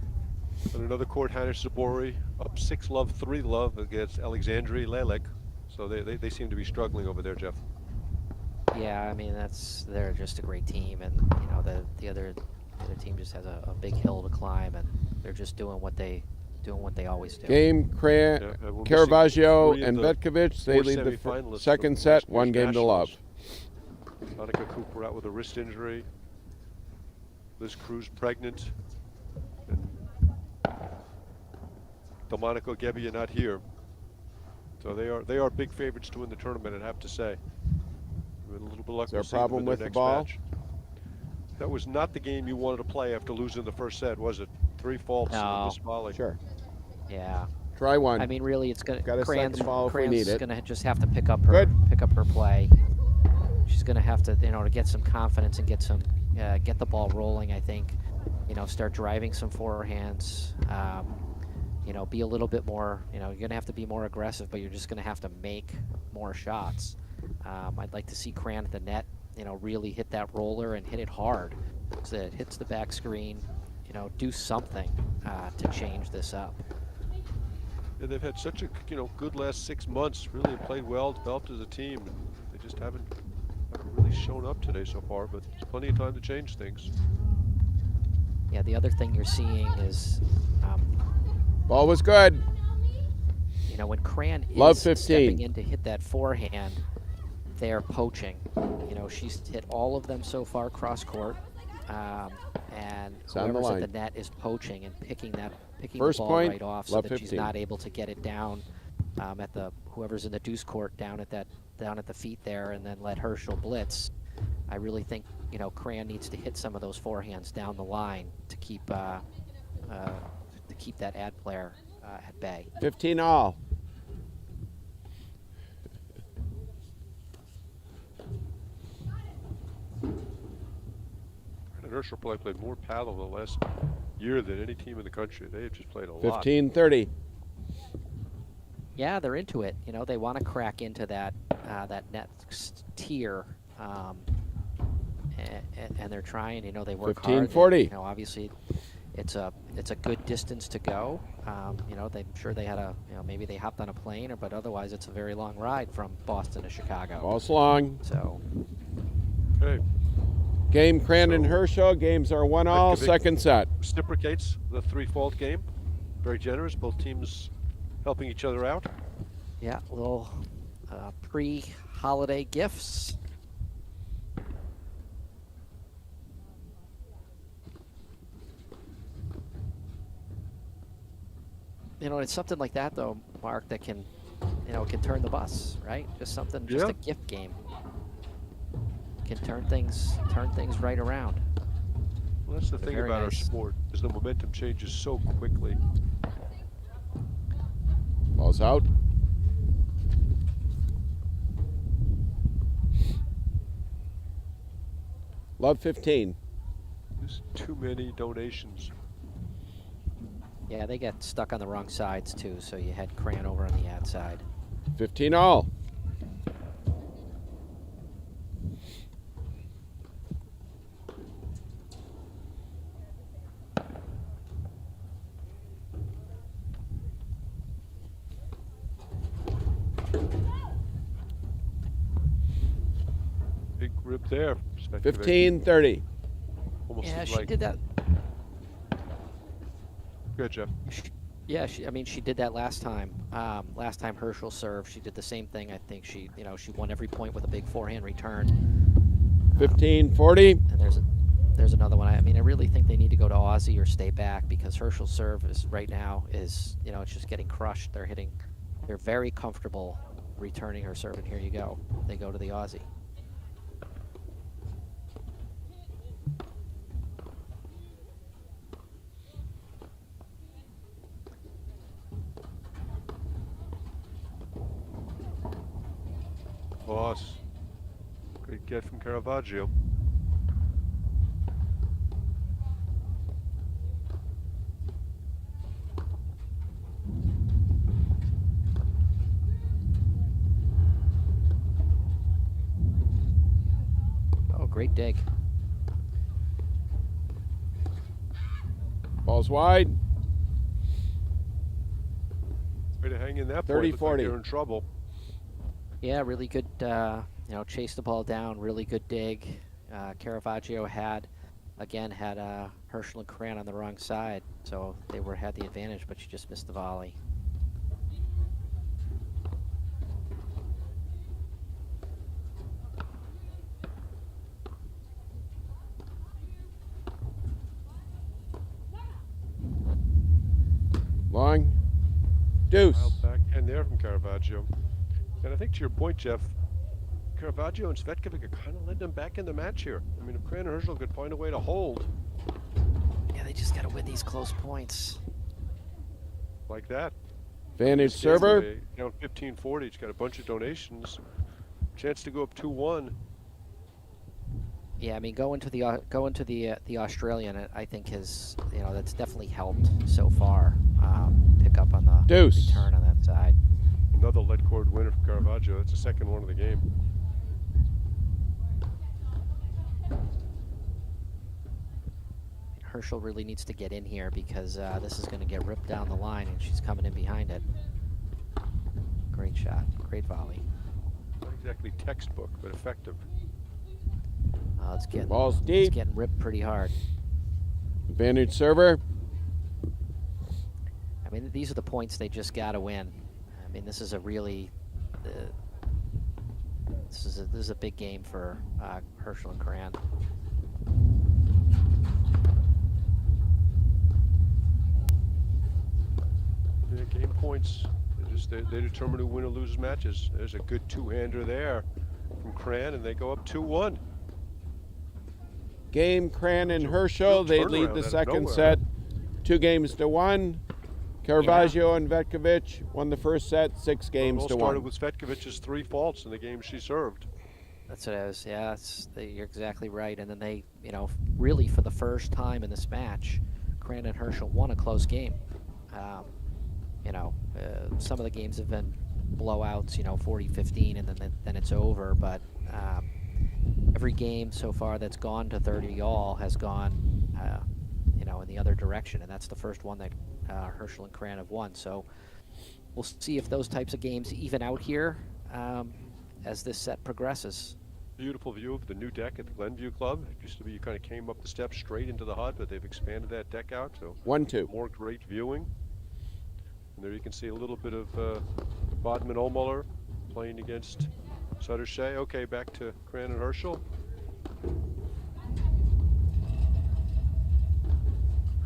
[SPEAKER 3] On another court, Hanish Zabori up 6-love, 3-love against Alexandri Lelek. So they seem to be struggling over there, Jeff.
[SPEAKER 4] Yeah, I mean they're just a great team, and you know the other team just has a big hill to climb, and they're just doing what they always do.
[SPEAKER 7] Game, Caravaggio and Vetkovic, they lead the second set, 1 game to love.
[SPEAKER 3] Annika Cooper out with a wrist injury. Liz Cruz pregnant. And Delmonico Gebbia not here. So they are big favorites to win the tournament, I'd have to say. With a little bit of luck,
[SPEAKER 7] is there a problem with the ball?
[SPEAKER 3] Match. That was not the game you wanted to play after losing the first set, was it? 3 faults in this volley.
[SPEAKER 7] Sure.
[SPEAKER 4] Yeah.
[SPEAKER 7] Try one.
[SPEAKER 4] I mean, really, it's gonna.
[SPEAKER 7] Cran's
[SPEAKER 4] gonna just have to pick up her play. She's gonna have to, you know, to get some confidence and get the ball rolling. I think, you know, start driving some forehands. You know, be a little bit more. You know, you're gonna have to be more aggressive, but you're just gonna have to make more shots. I'd like to see Cran at the net, you know, really hit that roller and hit it hard, so that it hits the back screen. You know, do something to change this up.
[SPEAKER 3] Yeah, they've had such a, you know, good last 6 months. Really played well, developed as a team. And they just haven't really shown up today so far. But there's plenty of time to change things.
[SPEAKER 4] Yeah, the other thing you're seeing is
[SPEAKER 7] ball was good.
[SPEAKER 4] you know, when Cran
[SPEAKER 7] Love
[SPEAKER 4] is
[SPEAKER 7] 15.
[SPEAKER 4] stepping in to hit that forehand, they're poaching. You know, she's hit all of them so far cross court, and whoever's at the net is poaching and picking the ball
[SPEAKER 7] point,
[SPEAKER 4] right off, so
[SPEAKER 7] love
[SPEAKER 4] that
[SPEAKER 7] 15.
[SPEAKER 4] she's not able to get it down at the whoever's in the deuce court down at the feet there, and then let Herschel blitz. I really think, you know, Cran needs to hit some of those forehands down the line to keep that ad player at bay.
[SPEAKER 7] 15 all.
[SPEAKER 3] Herschel probably played more paddle the last year than any team in the country. They have just played a lot.
[SPEAKER 7] 15-30.
[SPEAKER 4] Yeah, they're into it. You know, they want to crack into that next tier, and they're trying. You know, they work
[SPEAKER 7] 15-40.
[SPEAKER 4] hard. You know, obviously, it's a good distance to go. You know, I'm sure they had maybe they hopped on a plane, but otherwise, it's a very long ride from Boston to Chicago.
[SPEAKER 7] Ball's long.
[SPEAKER 4] So.
[SPEAKER 3] Okay.
[SPEAKER 7] Game Cran and Herschel. Games are 1-all. Second set.
[SPEAKER 3] Reciprocates the 3-fault game. Very generous. Both teams helping each other out.
[SPEAKER 4] Yeah, little pre-holiday gifts. You know, it's something like that, though, Mark, that can, you know, can turn the bus, right? Just something, just a gift game. Can turn things right around.
[SPEAKER 3] Well, that's the thing about our sport, is the momentum changes so quickly.
[SPEAKER 7] Ball's out. Love 15.
[SPEAKER 3] There's too many donations.
[SPEAKER 4] Yeah, they get stuck on the wrong sides too, so you had Cran over on the ad side.
[SPEAKER 7] 15 all.
[SPEAKER 3] Big rip there.
[SPEAKER 7] 15-30.
[SPEAKER 4] Yeah, she did that.
[SPEAKER 3] Good, Jeff.
[SPEAKER 4] Yeah, I mean, she did that last time. Last time Herschel served, she did the same thing. I think she won every point with a big forehand return.
[SPEAKER 7] 15-40.
[SPEAKER 4] And there's another one. I mean, I really think they need to go to Aussie or stay back, because Herschel's serve right now is, you know, it's just getting crushed. They're very comfortable returning her serve, and here you go. They go to the Aussie.
[SPEAKER 3] Boss. Great get from Caravaggio.
[SPEAKER 4] Oh, great dig.
[SPEAKER 7] Ball's wide.
[SPEAKER 3] Way to hang in that point.
[SPEAKER 7] 30-40.
[SPEAKER 3] You're in trouble.
[SPEAKER 4] Yeah, really good, you know, chase the ball down, really good dig. Caravaggio had Herschel and Cran on the wrong side, so they had the advantage, but she just missed the volley.
[SPEAKER 7] Long. Deuce.
[SPEAKER 3] Wild back and there from Caravaggio. And I think to your point, Jeff, Caravaggio and Vetkovic are kind of letting them back in the match here. I mean, if Cran and Herschel could find a way to hold.
[SPEAKER 4] Yeah, they just got to win these close points.
[SPEAKER 3] Like that.
[SPEAKER 7] Vantage server.
[SPEAKER 3] Down 15-40. He's got a bunch of donations. Chance to go up 2-1.
[SPEAKER 4] Yeah, I mean, going to the Australian, I think has, you know, that's definitely helped so far. Pick up on the
[SPEAKER 7] Deuce.
[SPEAKER 4] return on that side.
[SPEAKER 3] Another lead cord winner for Caravaggio. That's the second one of the game.
[SPEAKER 4] Herschel really needs to get in here, because this is going to get ripped down the line, and she's coming in behind it. Great shot. Great volley.
[SPEAKER 3] Not exactly textbook, but effective.
[SPEAKER 4] It's getting,
[SPEAKER 7] Ball's deep.
[SPEAKER 4] It's getting ripped pretty hard.
[SPEAKER 7] Vantage server.
[SPEAKER 4] I mean, these are the points they just got to win. mean, this is a really this is a big game for Herschel and Cran.
[SPEAKER 3] Yeah, game points. They determine who win or loses matches. There's a good two-hander there from Cran, and they go up 2-1.
[SPEAKER 7] Game, Cran and Herschel. They lead the second set 2-1. Caravaggio and Vetkovic won the first set 6-1.
[SPEAKER 3] It all started with Vetkovic's 3 faults in the game she served.
[SPEAKER 4] That's what I was. Yeah, you're exactly right. And then they, really for the first time in this match, Cran and Herschel won a close game. Some of the games have been blowouts, 40-15, and then it's over. But every game so far that's gone to 30-all has gone, in the other direction, and that's the first one that Herschel and Cran have won. So we'll see if those types of games even out here as this set progresses.
[SPEAKER 3] Beautiful view of the new deck at the Glenview Club. It used to be you kind of came up the steps straight into the hut, but they've expanded that deck out, so
[SPEAKER 7] 1-2.
[SPEAKER 3] More great viewing. And there you can see a little bit of Bodman Omuller playing against Sutter Shea. Okay, back to Cran and Herschel.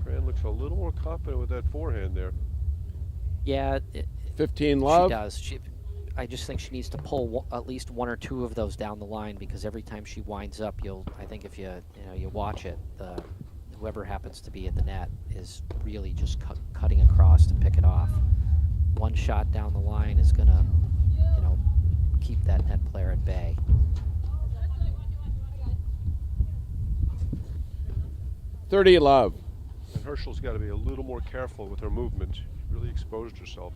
[SPEAKER 3] Cran looks a little more confident with that forehand there.
[SPEAKER 4] Yeah.
[SPEAKER 7] 15 love.
[SPEAKER 4] She does. I just think she needs to pull at least 1 or 2 of those down the line, because every time she winds up, I think if you watch it, whoever happens to be at the net is really just cutting across to pick it off. One shot down the line is gonna, keep that net player at bay.
[SPEAKER 7] $30 love.
[SPEAKER 3] And Herschel's got to be a little more careful with her movement. She really exposed herself.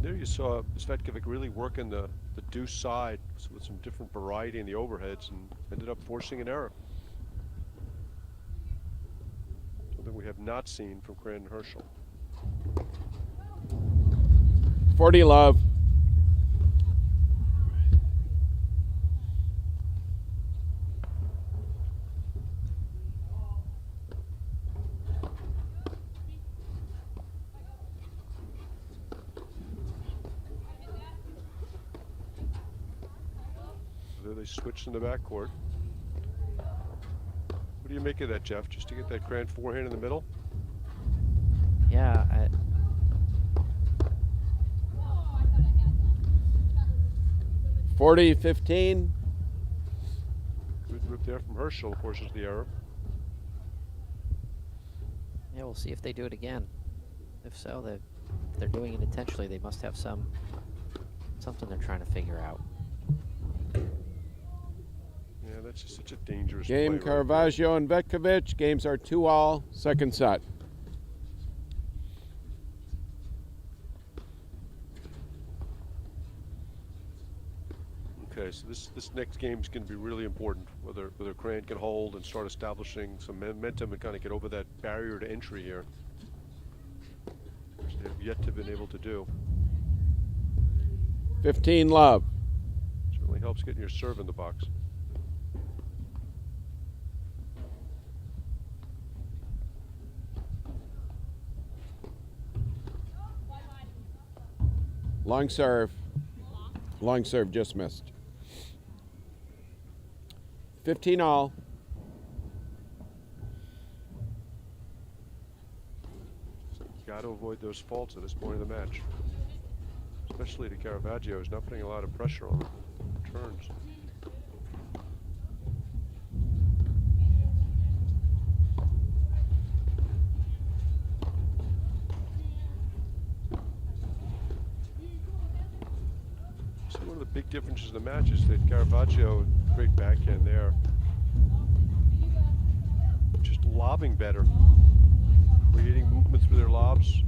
[SPEAKER 3] There you saw Vetkovic really working the deuce side with some different variety in the overheads, and ended up forcing an error. Something we have not seen from Cran and Herschel.
[SPEAKER 7] 40 love.
[SPEAKER 3] They switched in the backcourt. What do you make of that, Jeff? Just to get that grand forehand in the middle?
[SPEAKER 4] Yeah.
[SPEAKER 7] 40-15.
[SPEAKER 3] Good rip there from Herschel, of course, is the error.
[SPEAKER 4] Yeah, we'll see if they do it again. If so, if they're doing it intentionally, they must have something they're trying to figure out.
[SPEAKER 3] Yeah, that's just such a dangerous
[SPEAKER 7] game.
[SPEAKER 3] Play
[SPEAKER 7] Caravaggio and Vetkovic. Games are 2-all. Second set.
[SPEAKER 3] Okay, so this next game is going to be really important. Whether Cran can hold and start establishing some momentum and kind of get over that barrier to entry here, which they've yet to have been able to do.
[SPEAKER 7] 15 love.
[SPEAKER 3] Certainly helps getting your serve in the box.
[SPEAKER 7] Long serve. Long serve just missed. 15-all.
[SPEAKER 3] Got to avoid those faults at this point of the match. Especially to Caravaggio, who's not putting a lot of pressure on the turns. So one of the big differences in the match is that Caravaggio, great backhand there, just lobbing better, creating movement through their lobs.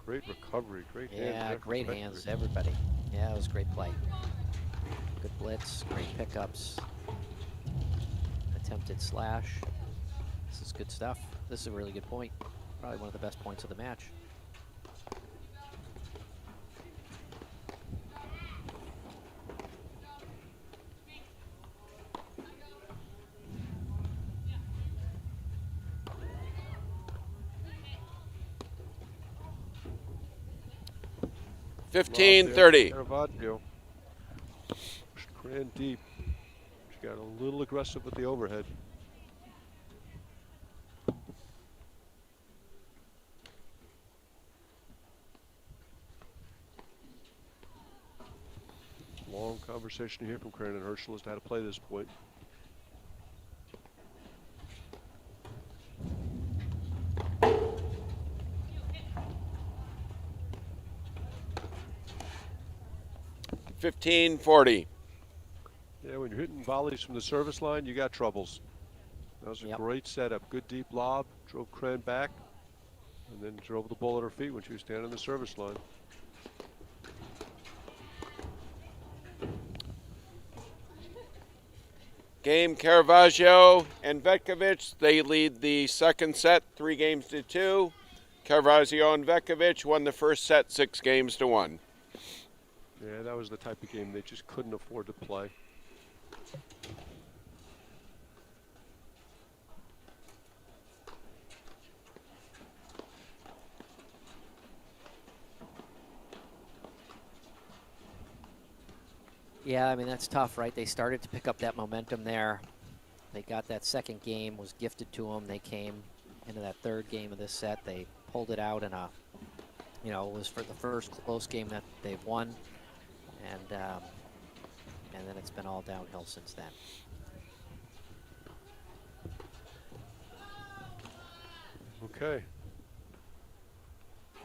[SPEAKER 3] Great recovery, great hands.
[SPEAKER 4] Yeah, great hands, everybody. Yeah, it was great play. Good blitz, great pickups. Attempted slash. This is good stuff. This is a really good point. Probably one of the best points of the match.
[SPEAKER 3] Caravaggio. Cran deep. She got a little aggressive with the overhead. Long conversation here from Cran and Herschel as to how to play this point.
[SPEAKER 7] $15-40.
[SPEAKER 3] Yeah, when you're hitting volleys from the service line, you got troubles. That was a great setup. Good deep lob, drove Cran back, and then drove the ball at her feet when she was standing on the service line.
[SPEAKER 7] Game Caravaggio and Vetkovic. They lead the second set 3-2. Caravaggio and Vetkovic won the first set 6-1.
[SPEAKER 3] Yeah, that was the type of game they just couldn't afford to play.
[SPEAKER 4] Yeah, I mean, that's tough, right? They started to pick up that momentum there. They got that second game, was gifted to them. They came into that third game of this set. They pulled it out in a, you know, it was for the first close game that they've won. And then it's been all downhill since then.
[SPEAKER 3] Okay.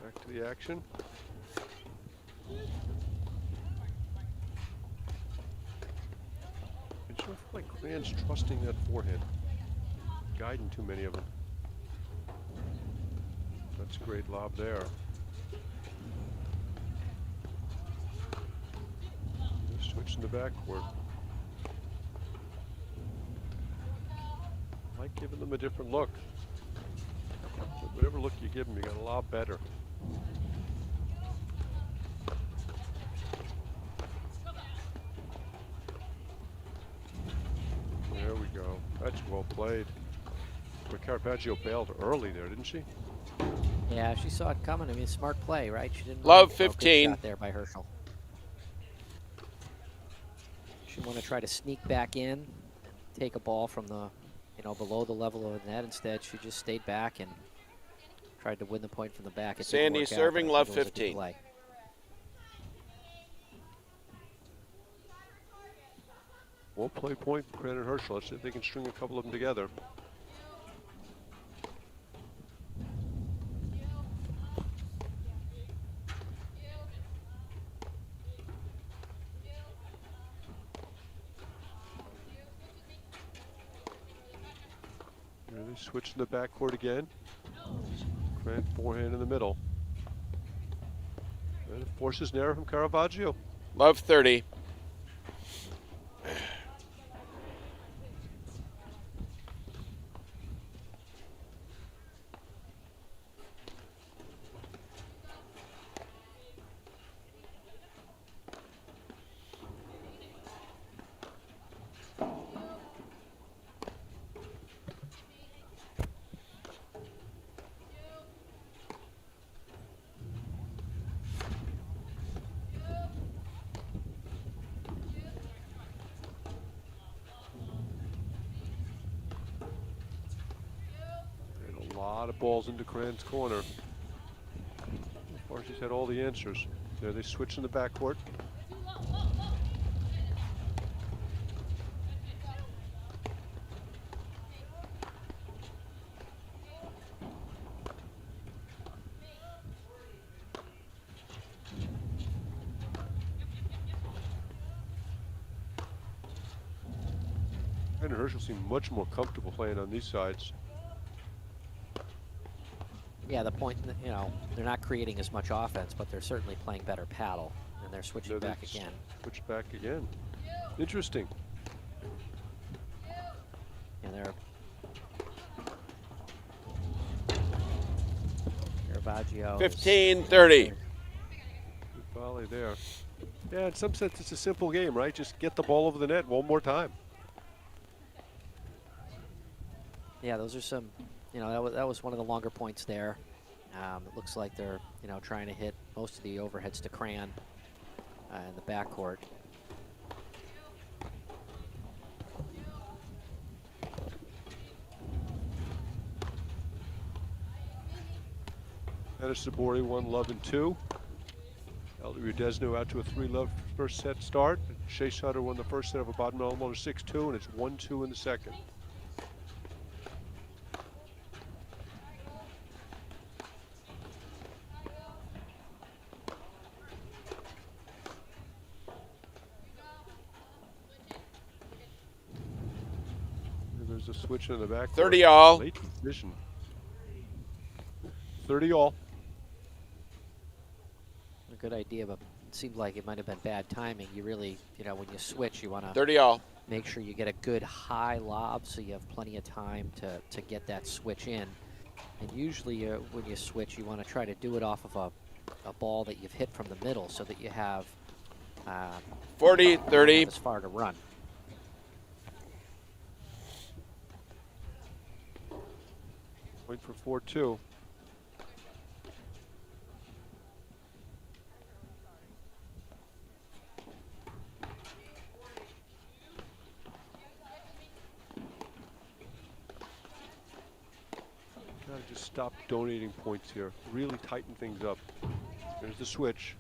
[SPEAKER 3] Back to the action. I just feel like Cran's trusting that forehand. Guiding too many of them. That's a great lob there. Switching the backcourt. I like giving them a different look. But whatever look you give them, you got a lot better. There we go. That's well played. But Caravaggio bailed early there, didn't she?
[SPEAKER 4] Yeah, she saw it coming. I mean, smart play, right? She didn't.
[SPEAKER 7] Love
[SPEAKER 4] Good
[SPEAKER 7] 15.
[SPEAKER 4] shot there by Herschel. She want to try to sneak back in and take a ball from the, you know, below the level of the net. Instead, she just stayed back and tried to win the point from the back.
[SPEAKER 7] Sandy serving, love 15.
[SPEAKER 3] Well play point for Cran and Herschel. Let's see if they can string a couple of them together. They switch to the backcourt again. Cran forehand in the middle. And it forces an error from Caravaggio.
[SPEAKER 7] Love 30.
[SPEAKER 3] Balls into Cran's corner. So far she's had all the answers. There they switch in the backcourt. And Herschel seemed much more comfortable playing on these sides.
[SPEAKER 4] Yeah, the point, you know, they're not creating as much offense, but they're certainly playing better paddle. You and they're switching back again.
[SPEAKER 3] Switch back again. Interesting.
[SPEAKER 4] And they're Caravaggio.
[SPEAKER 7] 15-30.
[SPEAKER 3] Good volley there. Yeah, in some sense, it's a simple game, right? Just get the ball over the net one more time.
[SPEAKER 4] Yeah, those are some, that was one of the longer points there. It looks like they're, trying to hit most of the overheads to Cran in the backcourt.
[SPEAKER 3] Dennis Sabori 1-love in 2. Elder Udesnu out to a 3-love first set start. Shea Sutter won the first set of a bottom elbow 6-2, and it's 1-2 in the second. There's a switch in the back.
[SPEAKER 7] 30 all.
[SPEAKER 3] Late position. 30 all.
[SPEAKER 4] A good idea, but it seemed like it might have been bad timing. You really, when you switch, you want to
[SPEAKER 7] 30 all.
[SPEAKER 4] Make sure you get a good high lob so you have plenty of time to get that switch in. And usually when you switch, you want to try to do it off of a ball that you've hit from the middle so that you have
[SPEAKER 7] 40-30.
[SPEAKER 4] as far to run.
[SPEAKER 3] Point for 4-2. Gotta just stop donating points here. Really tighten things up. There's the switch.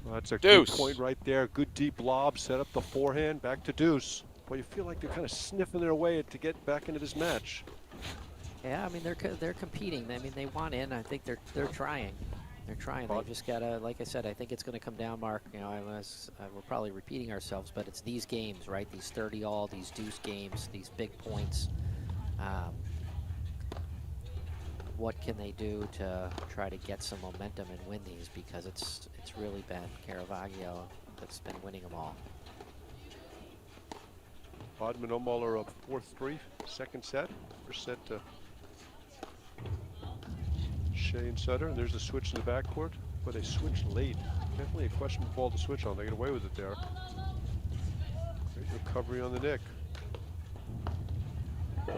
[SPEAKER 3] Well, that's a good point right there. Good deep lob, set up the forehand, back to deuce. Well, you feel like they're kind of sniffing their way to get back into this match.
[SPEAKER 4] Yeah, I mean they're competing. I mean they want in. I think they're trying. They're trying. They just gotta, like I said, I think it's going to come down, Mark. We're probably repeating ourselves, but it's these games, right? These 30 all, these deuce games, these big points. What can they do to try to get some momentum and win these? Because it's really been Caravaggio that's been winning them all.
[SPEAKER 3] Bodman and Omal are up 4-3, second set. First set to Shea and Sutter, and there's a switch in the backcourt, but they switched late. Definitely a questionable ball to switch on. They get away with it there. Great recovery on the nick. Good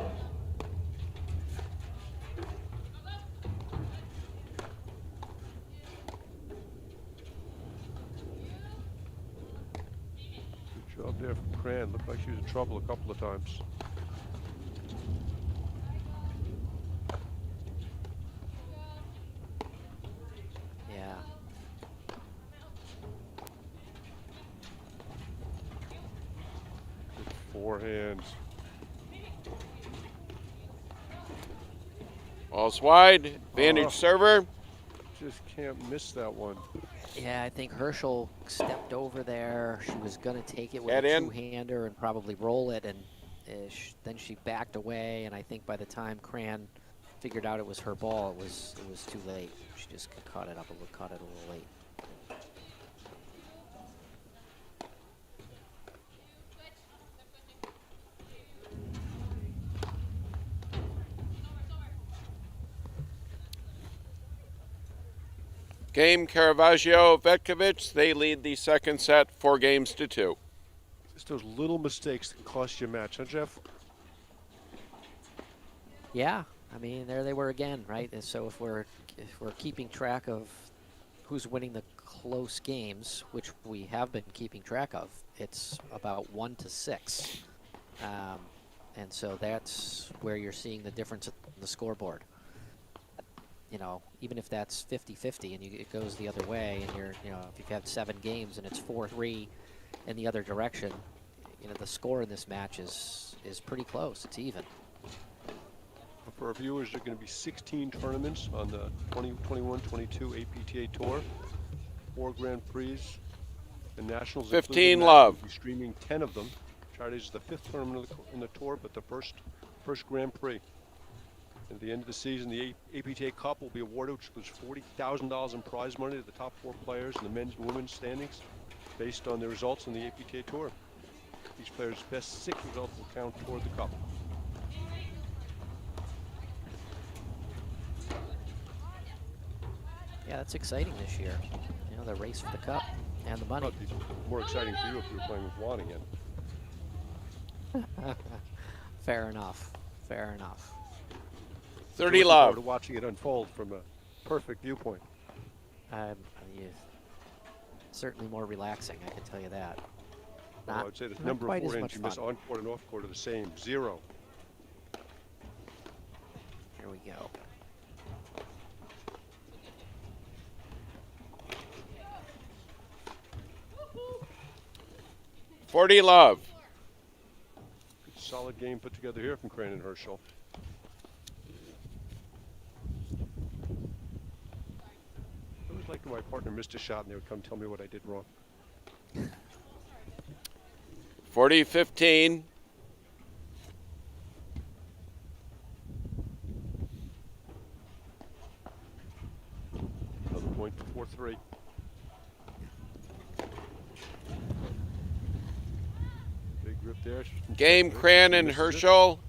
[SPEAKER 3] job there from Cran. Looked like she was in trouble a couple of times.
[SPEAKER 4] Yeah.
[SPEAKER 3] Good forehand.
[SPEAKER 7] All's wide. Advantage server.
[SPEAKER 3] Just can't miss that one.
[SPEAKER 4] Yeah, I think Herschel stepped over there. She was going to take it with
[SPEAKER 7] Head
[SPEAKER 4] a
[SPEAKER 7] in.
[SPEAKER 4] two-hander and probably roll it, and then she backed away. And I think by the time Cran figured out it was her ball, it was too late. She just caught it a little late.
[SPEAKER 7] Game Caravaggio, Vetkovic. They lead the second set 4-2.
[SPEAKER 3] Just those little mistakes that can cost you a match, huh, Jeff?
[SPEAKER 4] Yeah, I mean, there they were again, right? And so if we're keeping track of who's winning the close games, which we have been keeping track of, it's about 1-6, and so that's where you're seeing the difference in the scoreboard. Even if that's 50-50 and it goes the other way, and if you've had 7 games and it's 4-3 in the other direction, the score in this match is pretty close. It's even.
[SPEAKER 3] For our viewers, there are going to be 16 tournaments on the 2021-22 APTA Tour. 4 Grand Prix, And Nationals
[SPEAKER 7] 15
[SPEAKER 3] included,
[SPEAKER 7] love.
[SPEAKER 3] We'll be streaming 10 of them. Charities is the 5th tournament in the tour, but the first Grand Prix. At the end of the season, the APTA Cup will be awarded, which includes $40,000 in prize money to the top 4 players in the men's and women's standings, based on their results in the APTA Tour. Each player's best 6 results will count toward the cup.
[SPEAKER 4] Yeah, that's exciting this year. You know, the race for the cup and the money.
[SPEAKER 3] Probably more exciting for you if you were playing with Juan again.
[SPEAKER 4] Fair enough. Fair enough.
[SPEAKER 7] 30
[SPEAKER 3] love.
[SPEAKER 7] love.
[SPEAKER 3] To watching it unfold from a perfect viewpoint.
[SPEAKER 4] Yeah, certainly more relaxing, I can tell you that.
[SPEAKER 3] Well, I would say the number of forehands you miss on court and off court are the same, 0.
[SPEAKER 4] Here we go.
[SPEAKER 7] $40 love.
[SPEAKER 3] Good solid game put together here from Crane and Herschel. I always liked when my partner missed a shot and they would come tell me what I did wrong.
[SPEAKER 7] 40-15.
[SPEAKER 3] Another point for 4-3. Big rip there.
[SPEAKER 7] Game Cran and Herschel.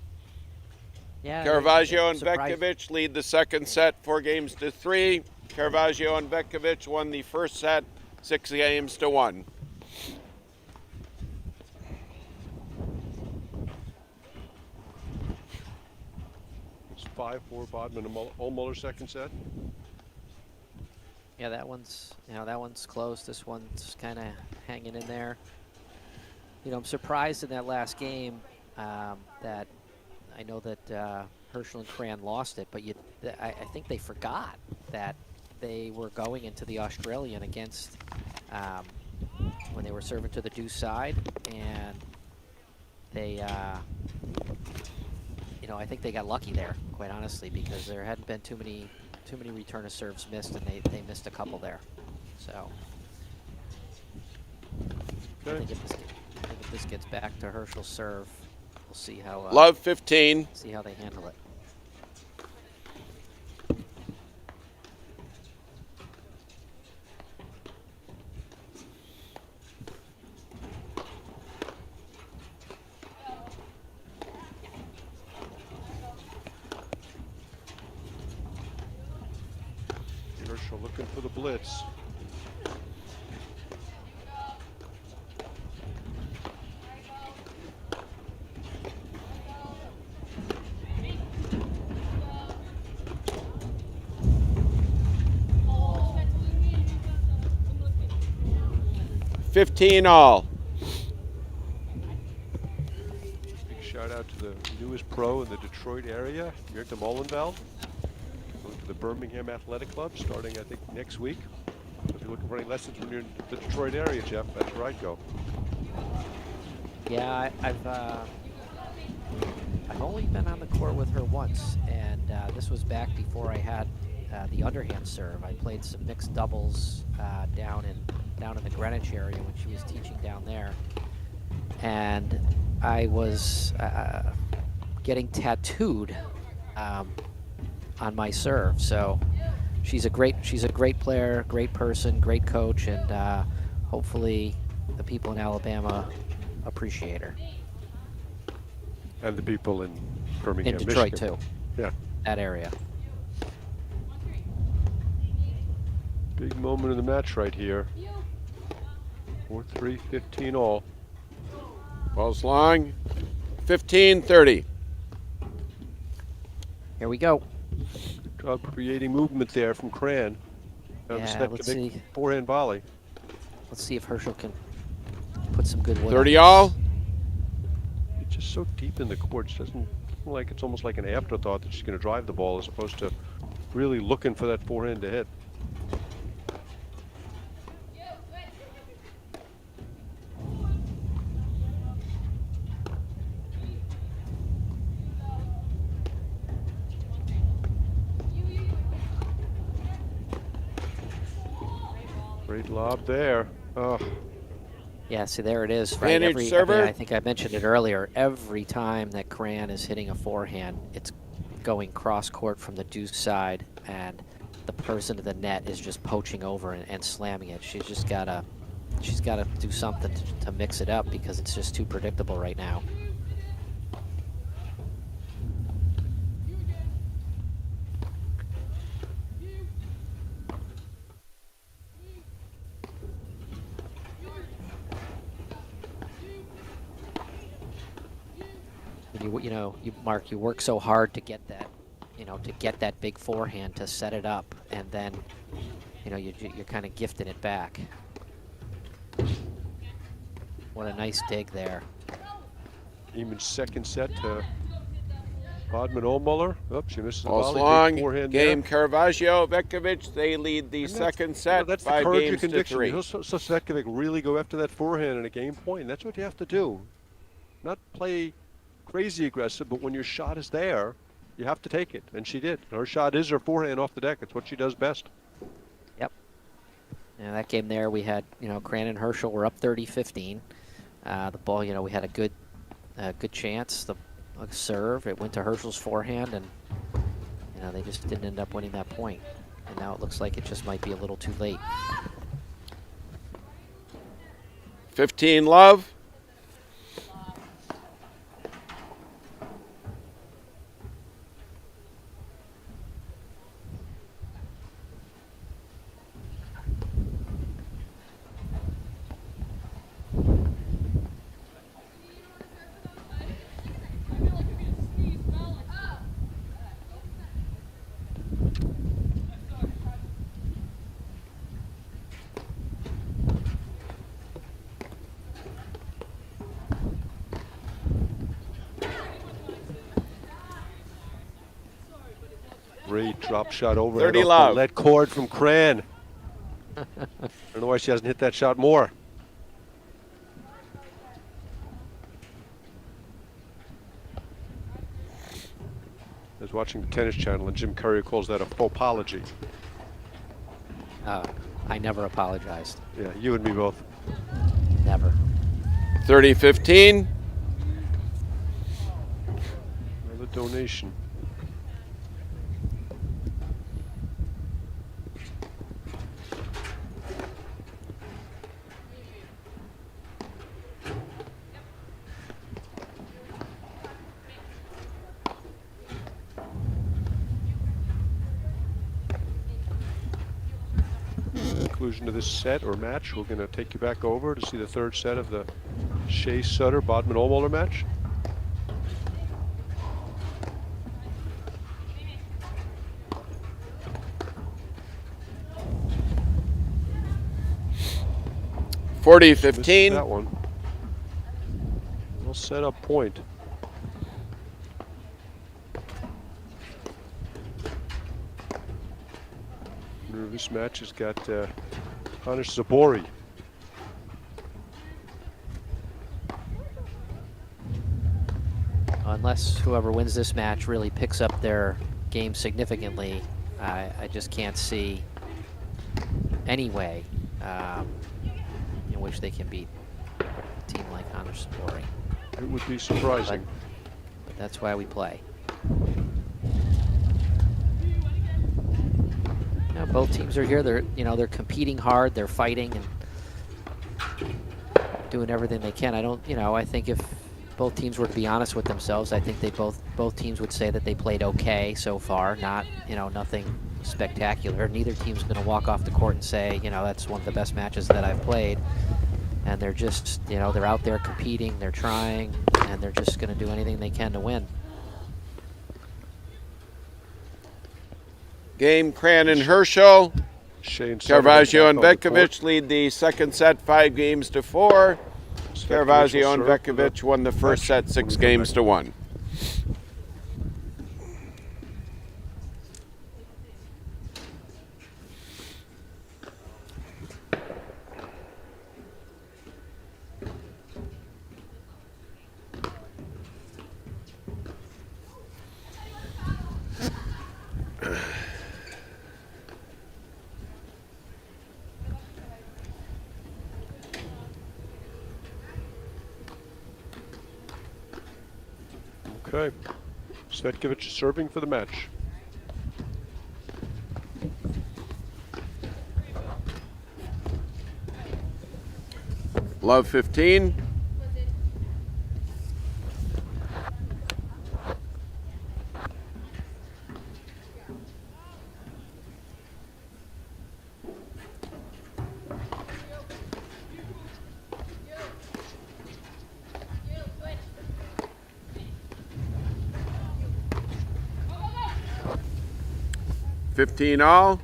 [SPEAKER 4] Yeah,
[SPEAKER 7] Caravaggio and Vetkovic lead the second set 4-3. Caravaggio and Vetkovic won the first set 6-1.
[SPEAKER 3] It's 5-4 Bodman and Ohlmuller second set.
[SPEAKER 4] Yeah, that one's close. This one's kind of hanging in there. You know, I'm surprised in that last game that I know that Herschel and Cran lost it, but I think they forgot that they were going into the Australian against when they were serving to the deuce side, and they, you know, I think they got lucky there, quite honestly, because there hadn't been too many return of serves missed, and they missed a couple there. So I think if this gets back to Herschel's serve, we'll see how
[SPEAKER 7] love 15.
[SPEAKER 4] See how they handle it.
[SPEAKER 3] Herschel looking for the blitz.
[SPEAKER 7] All.
[SPEAKER 3] Big shout out to the newest pro in the Detroit area, Mirta Molenveld. Going to the Birmingham Athletic Club starting, I think, next week. So if you're looking for any lessons when you're in the Detroit area, Jeff, that's where I'd go.
[SPEAKER 4] Yeah, I've only been on the court with her once, and this was back before I had the underhand serve. I played some mixed doubles down in the Greenwich area when she was teaching down there, and I was getting tattooed on my serve. So she's a great player, great person, great coach, and hopefully the people in Alabama appreciate her.
[SPEAKER 3] And the people in Birmingham,
[SPEAKER 4] in Detroit
[SPEAKER 3] Michigan.
[SPEAKER 4] too.
[SPEAKER 3] Yeah.
[SPEAKER 4] That area.
[SPEAKER 3] Big moment in the match right here. 4-3, 15 all.
[SPEAKER 7] Ball's long. 15-30.
[SPEAKER 4] Here we go.
[SPEAKER 3] Good job creating movement there from Cran.
[SPEAKER 4] Yeah, let's see.
[SPEAKER 3] Forehand volley.
[SPEAKER 4] Let's see if Herschel can put some good wood.
[SPEAKER 7] 30 all.
[SPEAKER 3] It's just so deep in the court. It doesn't feel like it's almost like an afterthought that she's going to drive the ball as opposed to really looking for that forehand to hit. Great lob there. Oh,
[SPEAKER 4] Yeah, see, there it is. Right?
[SPEAKER 7] Advantage server.
[SPEAKER 4] I think I mentioned it earlier. Every time that Cran is hitting a forehand, it's going cross court from the deuce side, and the person to the net is just poaching over and slamming it. She's got to do something to mix it up because it's just too predictable right now. Mark, you work so hard to get that, to get that big forehand to set it up, and then, you're kind of gifting it back. What a nice dig there.
[SPEAKER 3] Even second set to Bodman Ohlmuller. Oops, she misses the volley.
[SPEAKER 7] Long
[SPEAKER 3] Forehand
[SPEAKER 7] game.
[SPEAKER 3] there.
[SPEAKER 7] Caravaggio, Vetkovic, they lead the second set.
[SPEAKER 3] That's
[SPEAKER 7] 5
[SPEAKER 3] the courage
[SPEAKER 7] games
[SPEAKER 3] of conviction.
[SPEAKER 7] to 3.
[SPEAKER 3] He'll Vetkovic really go after that forehand in a game point. That's what you have to do. Not play crazy aggressive, but when your shot is there, you have to take it, and she did. Her shot is her forehand off the deck. It's what she does best.
[SPEAKER 4] Yep. And that game there, we had, Cran and Herschel were up 30-15. The ball, we had a good chance. The serve, it went to Herschel's forehand, and they just didn't end up winning that point. And now it looks like it just might be a little too late.
[SPEAKER 7] 15 love.
[SPEAKER 3] Great drop shot over
[SPEAKER 7] 30 love.
[SPEAKER 3] lead cord from Cran. I don't know why she hasn't hit that shot more. I was watching the Tennis Channel, and Jim Courier calls that a faux apology.
[SPEAKER 4] I never apologized.
[SPEAKER 3] Yeah, you and me both.
[SPEAKER 4] Never.
[SPEAKER 7] 30-15.
[SPEAKER 3] Another donation. Conclusion to this set or match, we're going to take you back over to see the third set of the Shea Sutter Bodman Ohlmuller match.
[SPEAKER 7] (40-15).
[SPEAKER 3] That one. Well set up point. This match has got Hanish Zabori.
[SPEAKER 4] Unless whoever wins this match really picks up their game significantly, I just can't see any way in which they can beat a team like Hanish Zabori.
[SPEAKER 3] It would be surprising.
[SPEAKER 4] But that's why we play. Both teams are here. They're competing hard. They're fighting and doing everything they can. I think if both teams were to be honest with themselves, I think both teams would say that they played okay so far. Not, nothing spectacular. Neither team's going to walk off the court and say, that's one of the best matches that I've played. And they're just, they're out there competing. They're trying, and they're just going to do anything they can to win.
[SPEAKER 7] Game. Cran and Herschel. Caravaggio and Vetkovic lead the second set 5-4. Caravaggio and Vetkovic won the first set 6-1.
[SPEAKER 3] Okay. Vetkovic serving for the match.
[SPEAKER 7] Love 15. $15 all.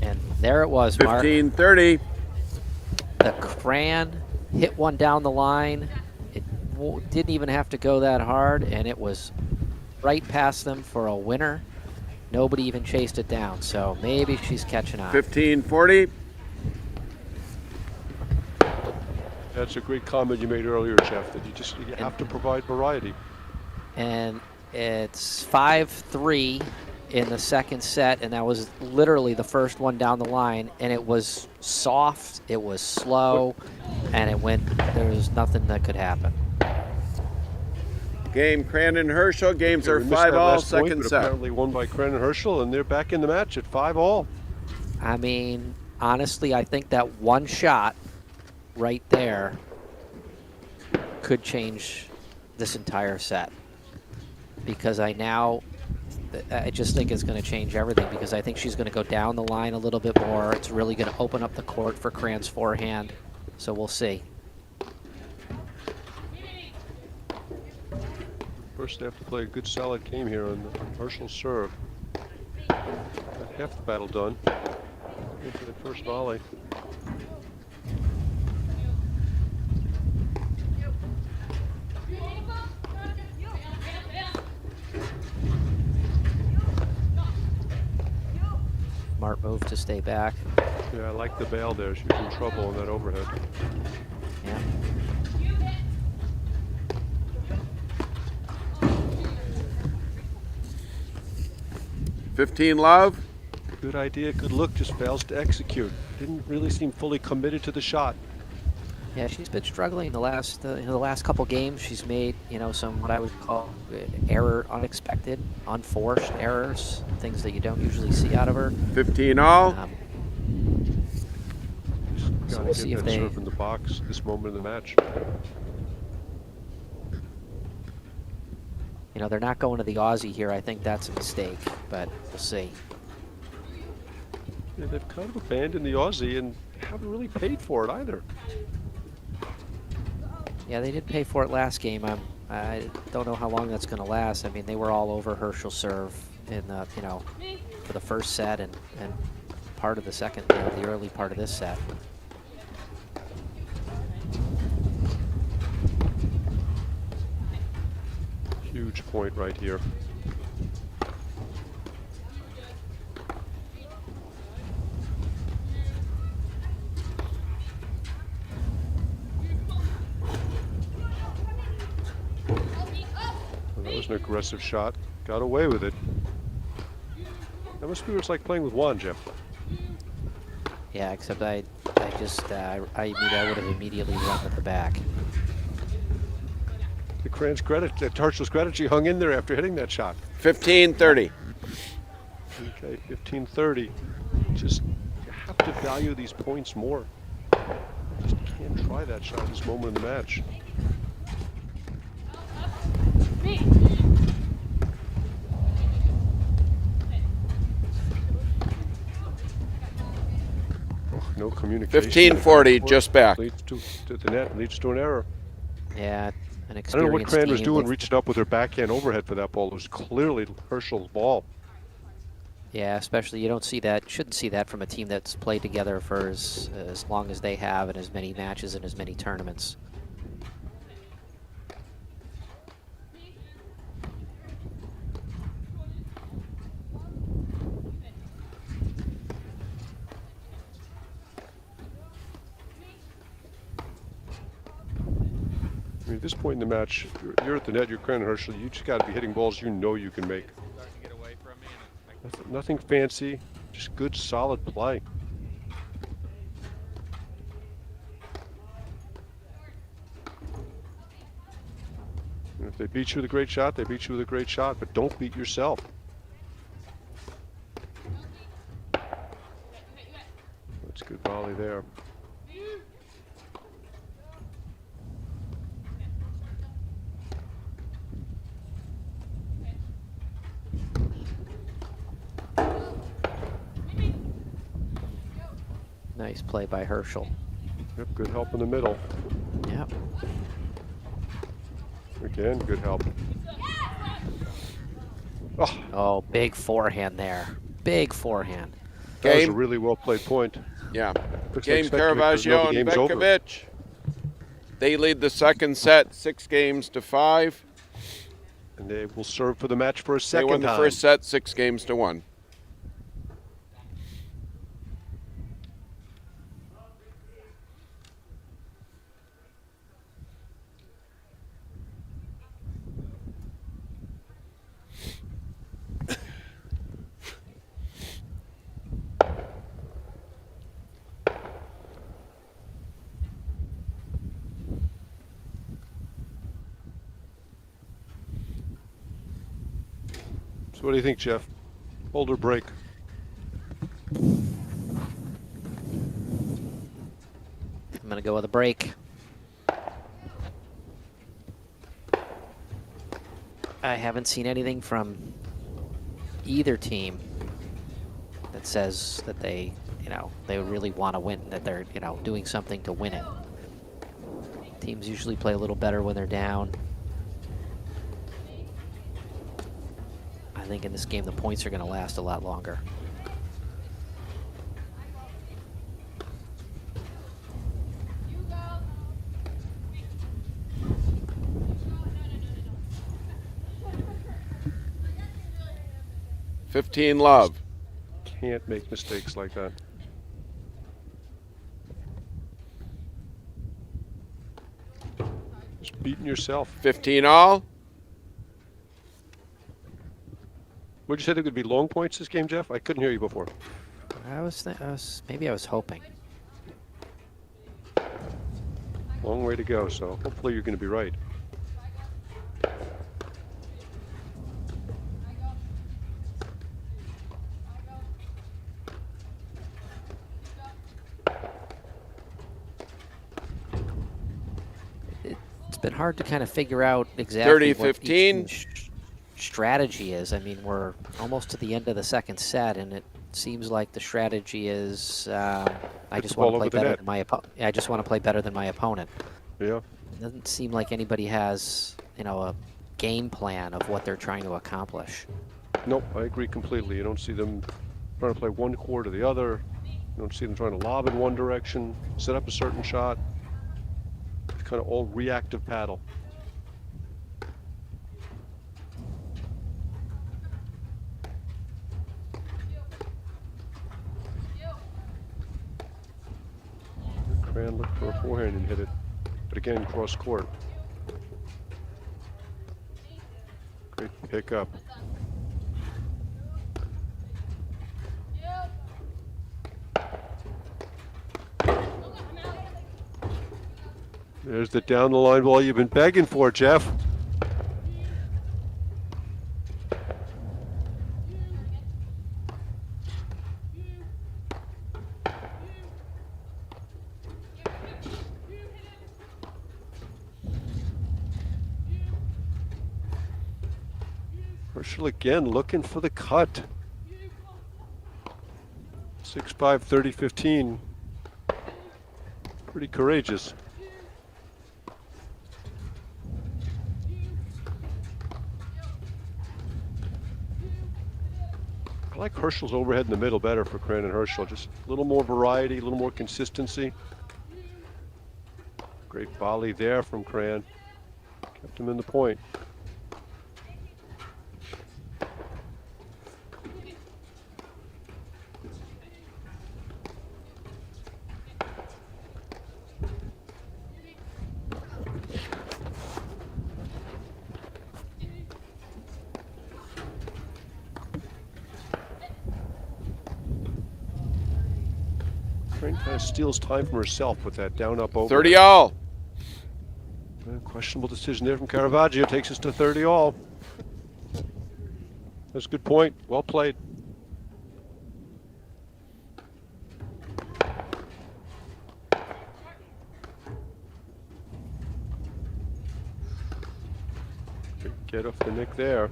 [SPEAKER 4] And there it was, Mark.
[SPEAKER 7] 15-30.
[SPEAKER 4] The Cran hit one down the line. It didn't even have to go that hard, and it was right past them for a winner. Nobody even chased it down, so maybe she's catching on.
[SPEAKER 7] 15-40.
[SPEAKER 3] That's a great comment you made earlier, Jeff, that you have to provide variety.
[SPEAKER 4] And it's 5-3 in the second set, and that was literally the first one down the line, and it was soft, it was slow, and it went, there was nothing that could happen.
[SPEAKER 7] Game Crandon Herschel. Games are 5-all, second set.
[SPEAKER 3] Apparently won by Crandon Herschel, and they're back in the match at 5-all.
[SPEAKER 4] I mean, honestly, I think that one shot right there could change this entire set, because I just think it's going to change everything, because I think she's going to go down the line a little bit more. It's really going to open up the court for Cran's forehand, so we'll see.
[SPEAKER 3] First, they have to play a good, solid game here on Herschel's serve. Got half the battle done into the first volley.
[SPEAKER 4] Smart move to stay back.
[SPEAKER 3] Yeah, I like the bail there. She was in trouble on that overhead.
[SPEAKER 4] Yeah.
[SPEAKER 7] $15 love.
[SPEAKER 3] Good idea, good look, just fails to execute. Didn't really seem fully committed to the shot.
[SPEAKER 4] Yeah, she's been struggling the last couple games. She's made, some what I would call unexpected, unforced errors, things that you don't usually see out of her.
[SPEAKER 7] 15-all.
[SPEAKER 4] So we'll see if they
[SPEAKER 3] serve in the box this moment in the match.
[SPEAKER 4] They're not going to the Aussie here. I think that's a mistake, but we'll see.
[SPEAKER 3] Yeah, they've kind of abandoned the Aussie and haven't really paid for it either.
[SPEAKER 4] Yeah, they did pay for it last game. I don't know how long that's going to last. I mean, they were all over Herschel's serve in the, for the first set and part of the second, the early part of this set.
[SPEAKER 3] Huge point right here. Well, that was an aggressive shot. Got away with it. That must be what it's like playing with Juan, Jeff.
[SPEAKER 4] Yeah, except I would have immediately run with the back.
[SPEAKER 3] To Cran's credit, to Herschel's credit, she hung in there after hitting that shot.
[SPEAKER 7] 15-30.
[SPEAKER 3] Okay, 15-30. Just, you have to value these points more. Just can't try that shot at this moment in the match. Oh, no communication.
[SPEAKER 7] 15-40, just back.
[SPEAKER 3] Leads to the net, leads to an error.
[SPEAKER 4] Yeah, an
[SPEAKER 3] I
[SPEAKER 4] experienced
[SPEAKER 3] don't know what Cran was
[SPEAKER 4] team
[SPEAKER 3] doing,
[SPEAKER 4] with-
[SPEAKER 3] reaching up with her backhand overhead for that ball. It was clearly Herschel's ball.
[SPEAKER 4] Yeah, especially you don't see that, shouldn't see that from a team that's played together for as long as they have and as many matches and as many tournaments.
[SPEAKER 3] mean, at this point in the match, you're at the net, you're Cran Herschel. You just got to be hitting balls you know you can make. Nothing fancy, just good, solid play. And if they beat you with a great shot, they beat you with a great shot, but don't beat yourself. That's a good volley there.
[SPEAKER 4] Nice play by Herschel.
[SPEAKER 3] Yep, good help in the middle.
[SPEAKER 4] Yep.
[SPEAKER 3] Again, good help.
[SPEAKER 4] Oh, big forehand there. Big forehand.
[SPEAKER 3] That was a really well played point.
[SPEAKER 7] Yeah.
[SPEAKER 3] Looks
[SPEAKER 7] Game
[SPEAKER 3] like
[SPEAKER 7] Caravaggio and Vetkovic. They lead the second set 6-5.
[SPEAKER 3] And they will serve for the match for a second
[SPEAKER 7] time. They won the first set 6-1.
[SPEAKER 3] So what do you think, Jeff? Hold or break?
[SPEAKER 4] I'm going to go with a break. I haven't seen anything from either team that says that they really want to win, that they're, doing something to win it. Teams usually play a little better when they're down. I think in this game the points are going to last a lot longer.
[SPEAKER 7] Love.
[SPEAKER 3] Can't make mistakes like that. Just beating yourself.
[SPEAKER 7] 15 all.
[SPEAKER 3] Would you say there could be long points this game, Jeff? I couldn't hear you before.
[SPEAKER 4] Maybe I was hoping.
[SPEAKER 3] Long way to go, so hopefully you're going to be right.
[SPEAKER 4] It's been hard to kind of figure out exactly
[SPEAKER 7] 30-15.
[SPEAKER 4] what strategy is. I mean, we're almost to the end of the second set, and it seems like the strategy is I just want to play better than my opponent. I just want to play better than my opponent.
[SPEAKER 3] Yeah.
[SPEAKER 4] It doesn't seem like anybody has, a game plan of what they're trying to accomplish.
[SPEAKER 3] Nope, I agree completely. You don't see them trying to play one court or the other. You don't see them trying to lob in one direction, set up a certain shot. It's kind of all reactive paddle. Cran looked for a forehand and hit it, but again, cross court. Great pickup. There's the down the line ball you've been begging for, Jeff. Herschel again looking for the cut. 6-5, 30-15. Pretty courageous. I like Herschel's overhead in the middle better for Cran and Herschel. Just a little more variety, a little more consistency. Great volley there from Cran. Kept him in the point. Trent kind of steals time from herself with that down up over.
[SPEAKER 7] 30 all.
[SPEAKER 3] Questionable decision there from Caravaggio. Takes us to 30 all. That's a good point. Well played. Get off the nick there.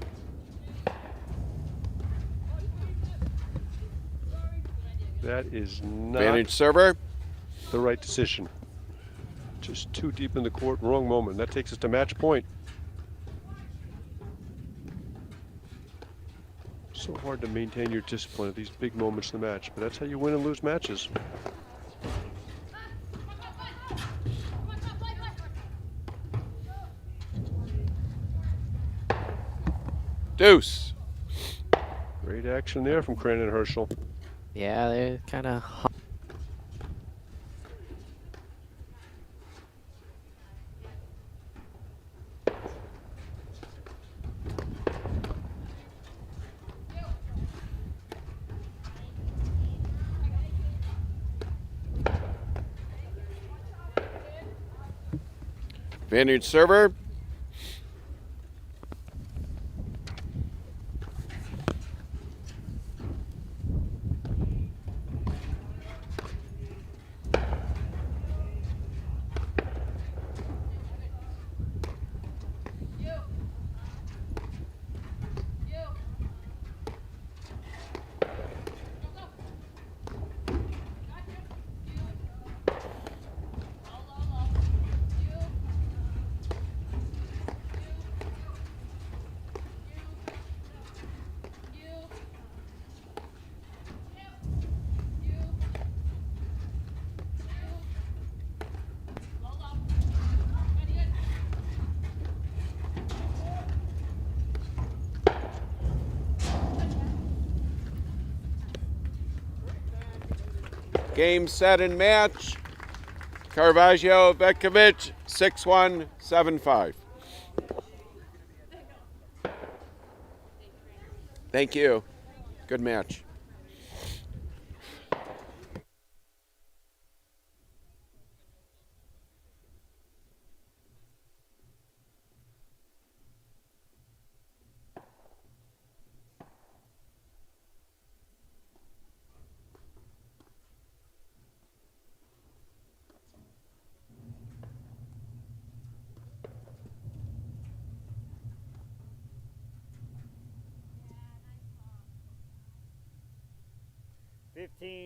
[SPEAKER 3] That is not
[SPEAKER 7] Advantage server.
[SPEAKER 3] the right decision. Just too deep in the court, wrong moment. That takes us to match point. So hard to maintain your discipline at these big moments in the match, but that's how you win and lose matches.
[SPEAKER 7] Deuce.
[SPEAKER 3] Great action there from Cran and Herschel.
[SPEAKER 4] Yeah, they're kind of.
[SPEAKER 7] Advantage server. Game, set, and match. Caravaggio, Vetkovic, 6-1, 7-5. Thank you. Good match.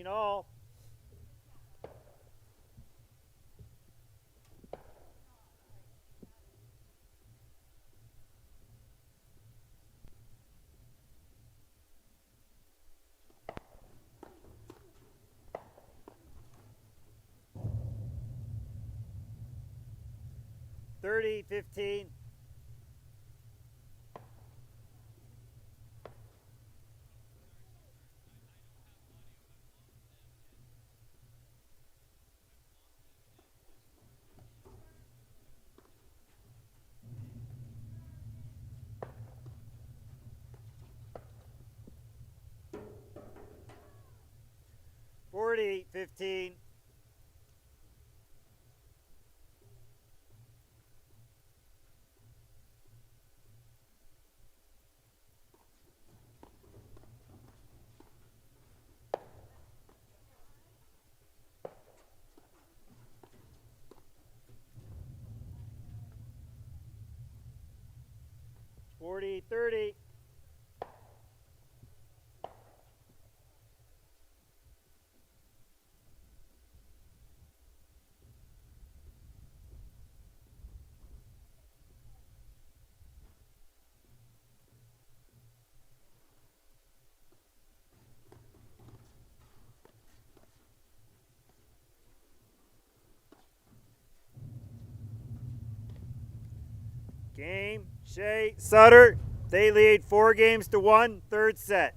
[SPEAKER 5] All. $30, 15. $40, 15. $40, 30. Game, Shea, Sutter. They lead 4-1, third set.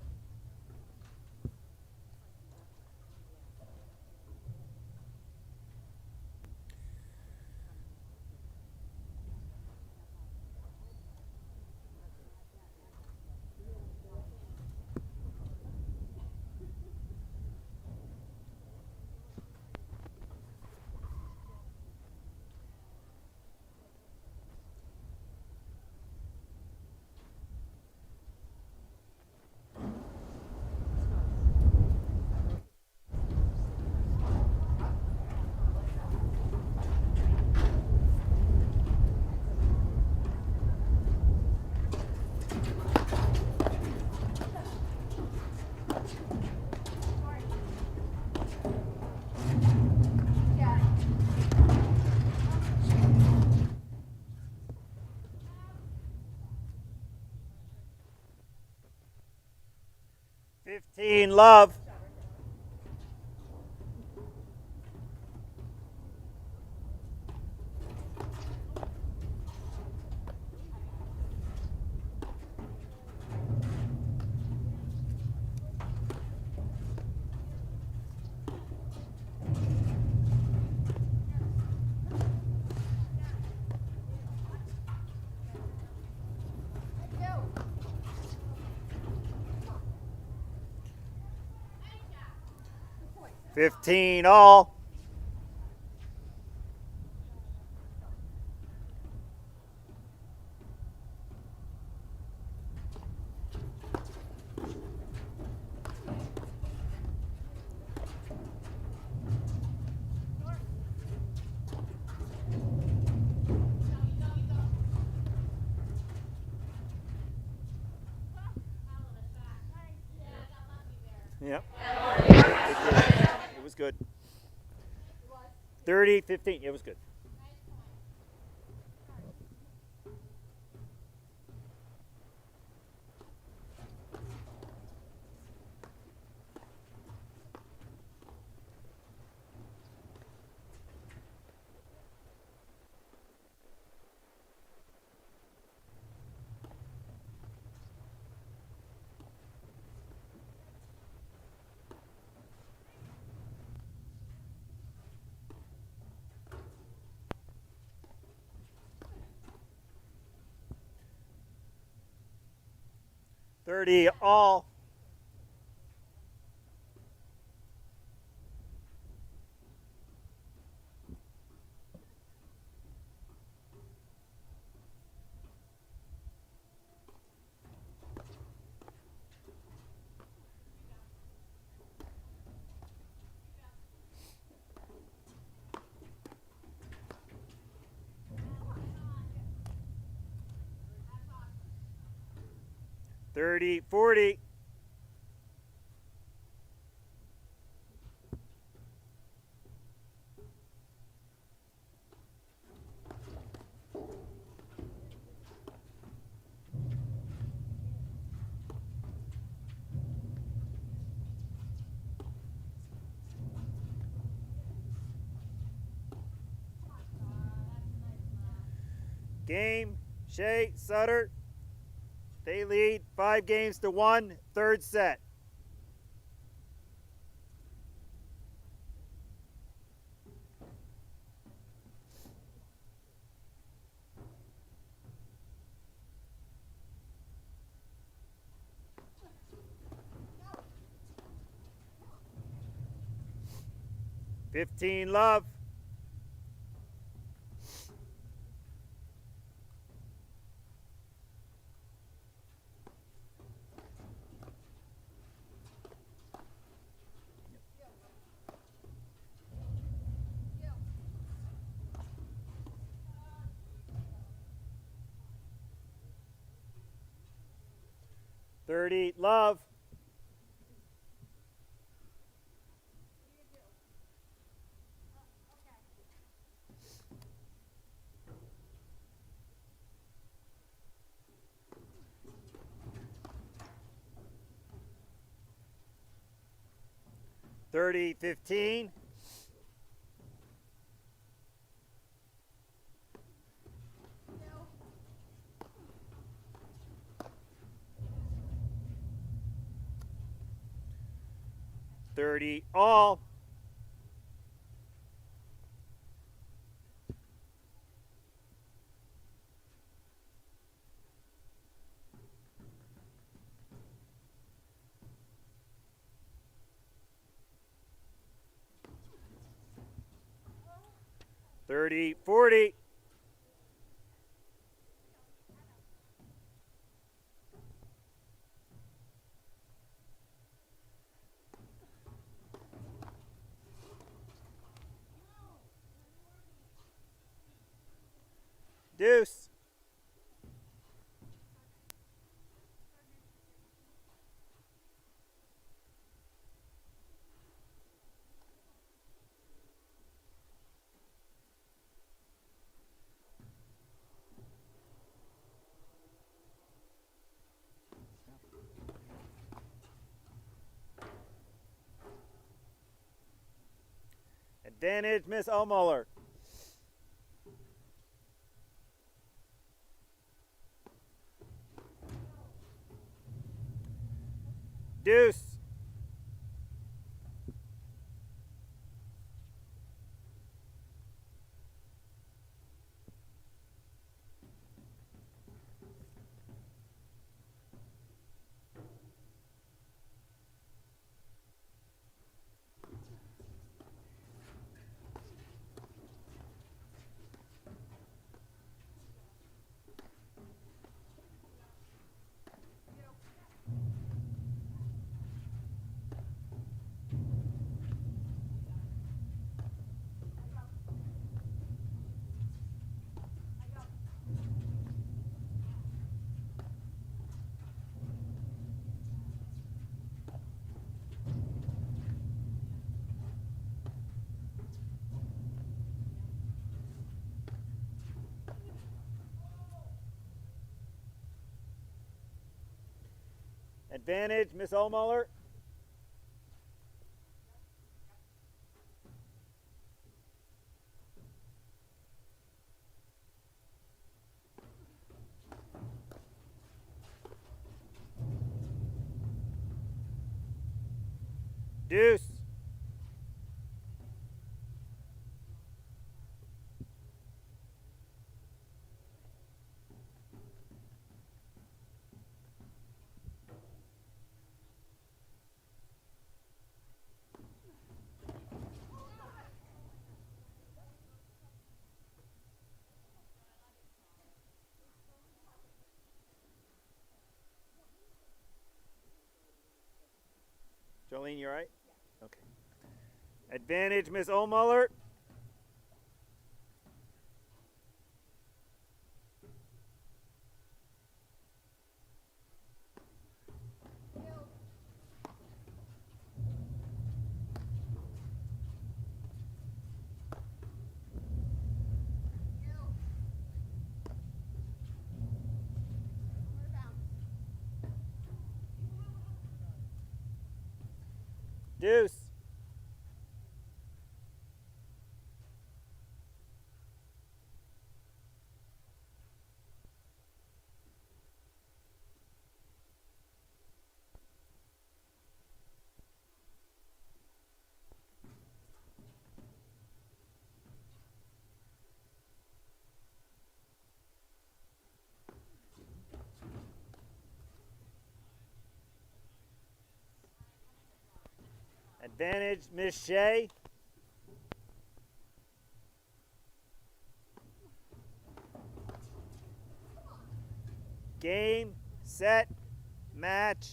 [SPEAKER 5] 15 love. $15 all. Yep. It was good. 30, 15. It was good. $30 all. $30, $40. Game, Shea, Sutter. They lead 5-1, third set. $15 love. $30 love. $30-15. $30 all. $30-40. Deuce. Advantage, Miss Ohlmuller. Deuce. Advantage, Miss Ohlmuller. Deuce. Jolene, you all right? Okay. Advantage, Miss Ohlmuller. Deuce. Advantage, Miss Shea. Game, set, match.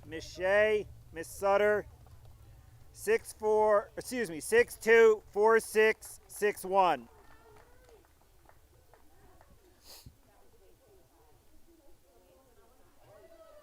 [SPEAKER 5] Miss Shea, Miss Sutter. 6-2, 4-6, 6-1.